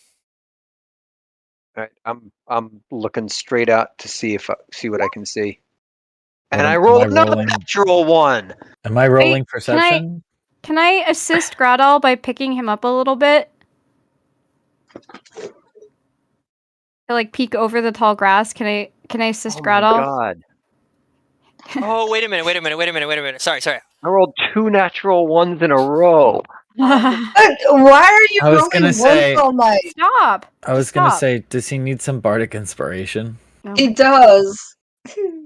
All right, I'm looking straight out to see what I can see, and Am I I rolled another rolling? natural one. Am I rolling Wait, perception? Can I assist Gradal by picking him up a little bit? To like peek over the tall grass. Can I assist Oh my Gradal? god! Oh, wait a minute. Sorry. I rolled 2 natural ones in a row. But why are you I was rolling gonna ones say- all night? Stop. I was gonna Stop. say, does he need some bardic inspiration? No. He does.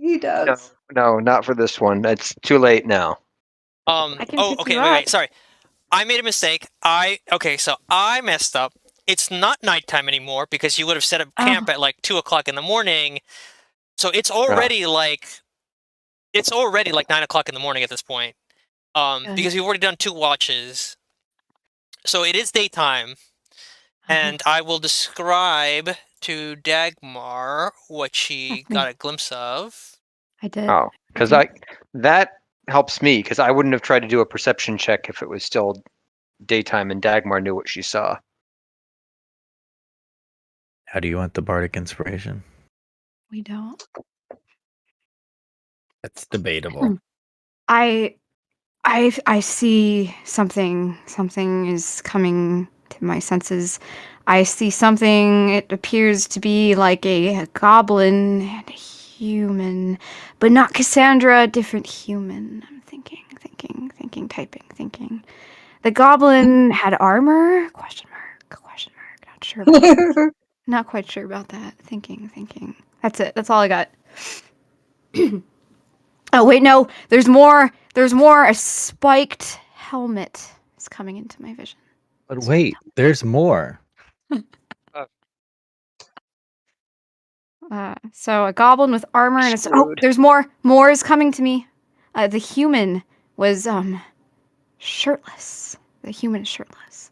He does. No, not for this one. It's too late now. I can Oh, pick okay. you Wait. up. Sorry, I made a mistake. So I messed up. It's not nighttime anymore because you would have set up camp at like 2:00 in the morning. So it's already like 9:00 in the morning at this point. Because we've already done 2 watches. So it is daytime, and I will describe to Dagmar what she got a glimpse of. I did. Oh, because that helps me because I wouldn't have tried to do a perception check if it was still daytime and Dagmar knew what she saw. How do you want the bardic inspiration? We don't. It's debatable. I see something. Something is coming to my senses. I see something. It appears to be like a goblin and a human, but not Cassandra. A different human. I'm thinking, typing. The goblin had armor? Question mark. Not sure. Not quite sure about that. Thinking. That's it. That's all I got. Oh wait, no. There's more. There's more. A spiked helmet is coming into my vision. But wait, there's more. So a goblin with armor and a Screwed. there's more. More is coming to me. The human was shirtless. The human is shirtless.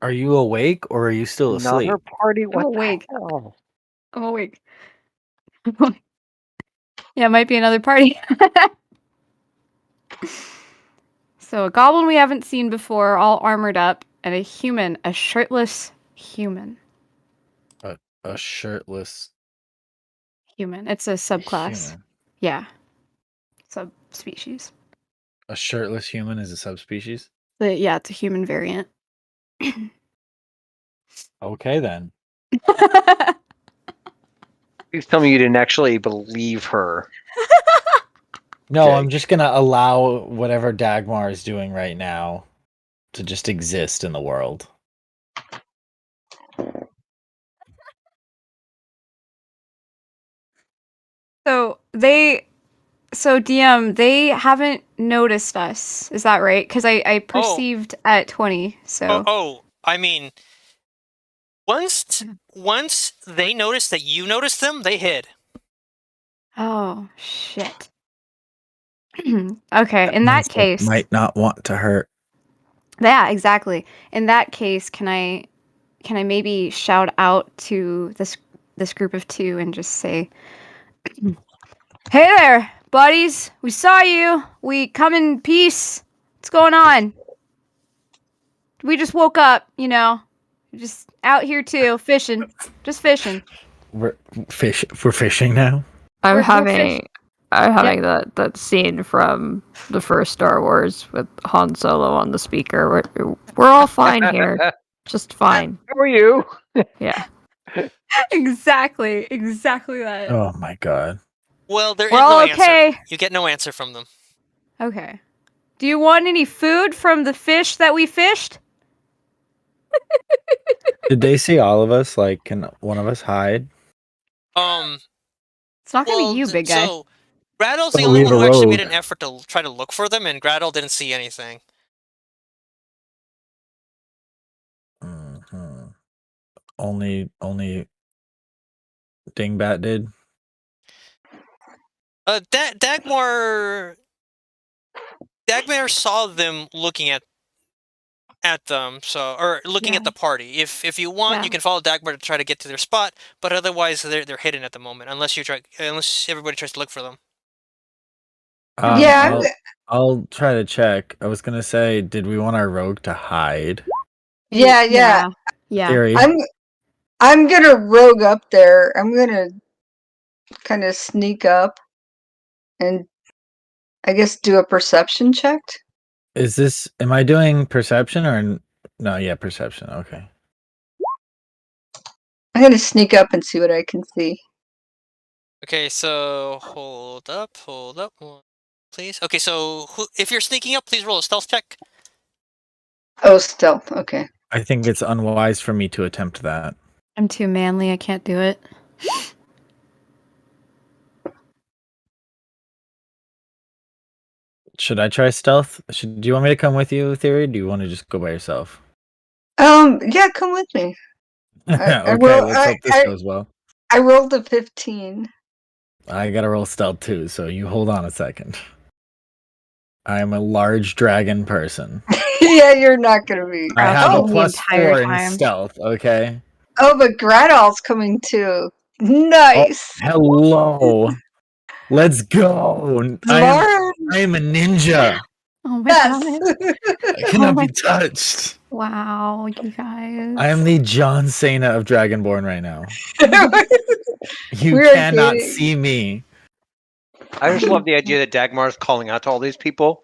Are you awake or are you still asleep? Another party? What awake. the hell? I'm awake. Yeah, it might be another party. So a goblin we haven't seen before, all armored up, and a human, a shirtless human. A shirtless Human. It's a subclass. human. Yeah. Subspecies. A shirtless human is a subspecies? Yeah, it's a human variant. Okay then. Please tell me you didn't actually believe her. No, Okay. I'm just gonna allow whatever Dagmar is doing right now to just exist in the world. So DM, they haven't noticed us. Is that right? Because I perceived at 20. So I mean, once they noticed that you noticed them, they hid. oh shit. Okay, in that They case, might not want to hurt. yeah, exactly. In that case, can I maybe shout out to this group of two and just say, "Hey there, buddies! We saw you. We come in peace. What's going on? We just woke up, you know. Just out here too, fishing. Just fishing. We're fishing now. I'm We're having that scene from the first Star Wars with Han Solo on the speaker. We're all fine here, just fine. How are you? Yeah. Exactly that. Oh my god. Well, there is We're no all answer. okay. You get no answer from them. Okay. Do you want any food from the fish that we fished? Did they see all of us? Like, can one of us hide? It's not gonna be you, big guy. So Gradle's the Oh, only we one have who a actually made rogue. an effort to try to look for them, and Gradle didn't see anything. Mm-hmm. Only Dingbat did. Dagmar saw them looking at them, or looking at the party. If you want, Yeah. you can follow Dagmar to try to get to their spot, but otherwise they're hidden at the moment, unless everybody tries to look for them. Yeah, I'll try to check. I was gonna say, did we want our rogue to hide? yeah. Theory. I'm gonna rogue up there. I'm gonna kind of sneak up and I guess do a perception check. Is this? Am I doing perception or no? Yeah, perception. Okay. I'm gonna sneak up and see what I can see. Okay, so hold up, please. Okay, so if you're sneaking up, please roll a stealth check. Oh, stealth. Okay. I think it's unwise for me to attempt that. I'm too manly. I can't do it. Should I try stealth? Do you want me to come with you, Theory? Or do you want to just go by yourself? Yeah, come with me. Okay, let's hope this goes well. I rolled a 15. I gotta roll stealth too, so you hold on a second. I am a large dragon person. Yeah, you're not gonna be. I have Oh, a the plus entire 4 in time. stealth, okay? Oh, but Gradal's coming too. Nice. Hello. Let's go. I am a ninja. Oh my Yes. god. I cannot my- be touched. Wow, you guys. I am the John Cena of Dragonborn right now. You We're cannot kidding. see me. I just love the idea that Dagmar's calling out to all these people,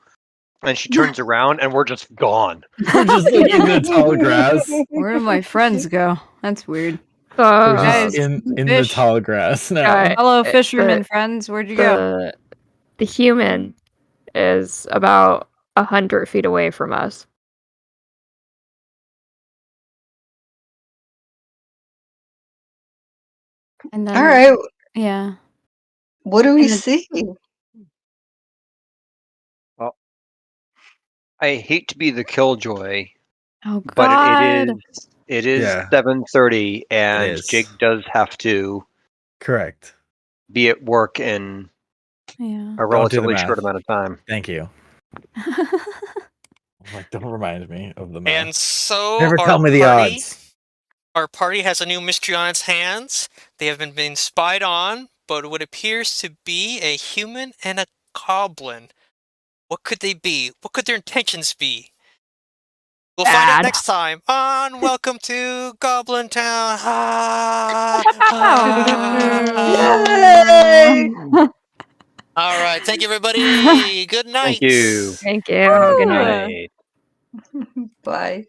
and she turns around and we're just gone. We're just like in the tall grass. Where do my friends go? That's weird. We're Guys, just in the fish. tall grass now. Guy- Hello, Uh, fisherman the- friends. Where'd you go? the human is about 100 feet away from us. And then, All right. yeah. What do we And then- see? I hate to be the killjoy, Oh but God. it is Yeah. 7:30, and is. Jake does have to Correct. be at work in Yeah. a Don't do the relatively short math. amount of time. Thank you. Like, don't remind me of the math. And so Never our tell me the party, odds. our party has a new mystery on its hands. They have been being spied on, but what appears to be a human and a goblin. What could they be? What could their intentions be? We'll find out Bad. next time on Welcome to Goblin Town. Ah, Yay! All right, thank you, everybody. Good night. Thank you. Thank you. Good night. Night. Bye.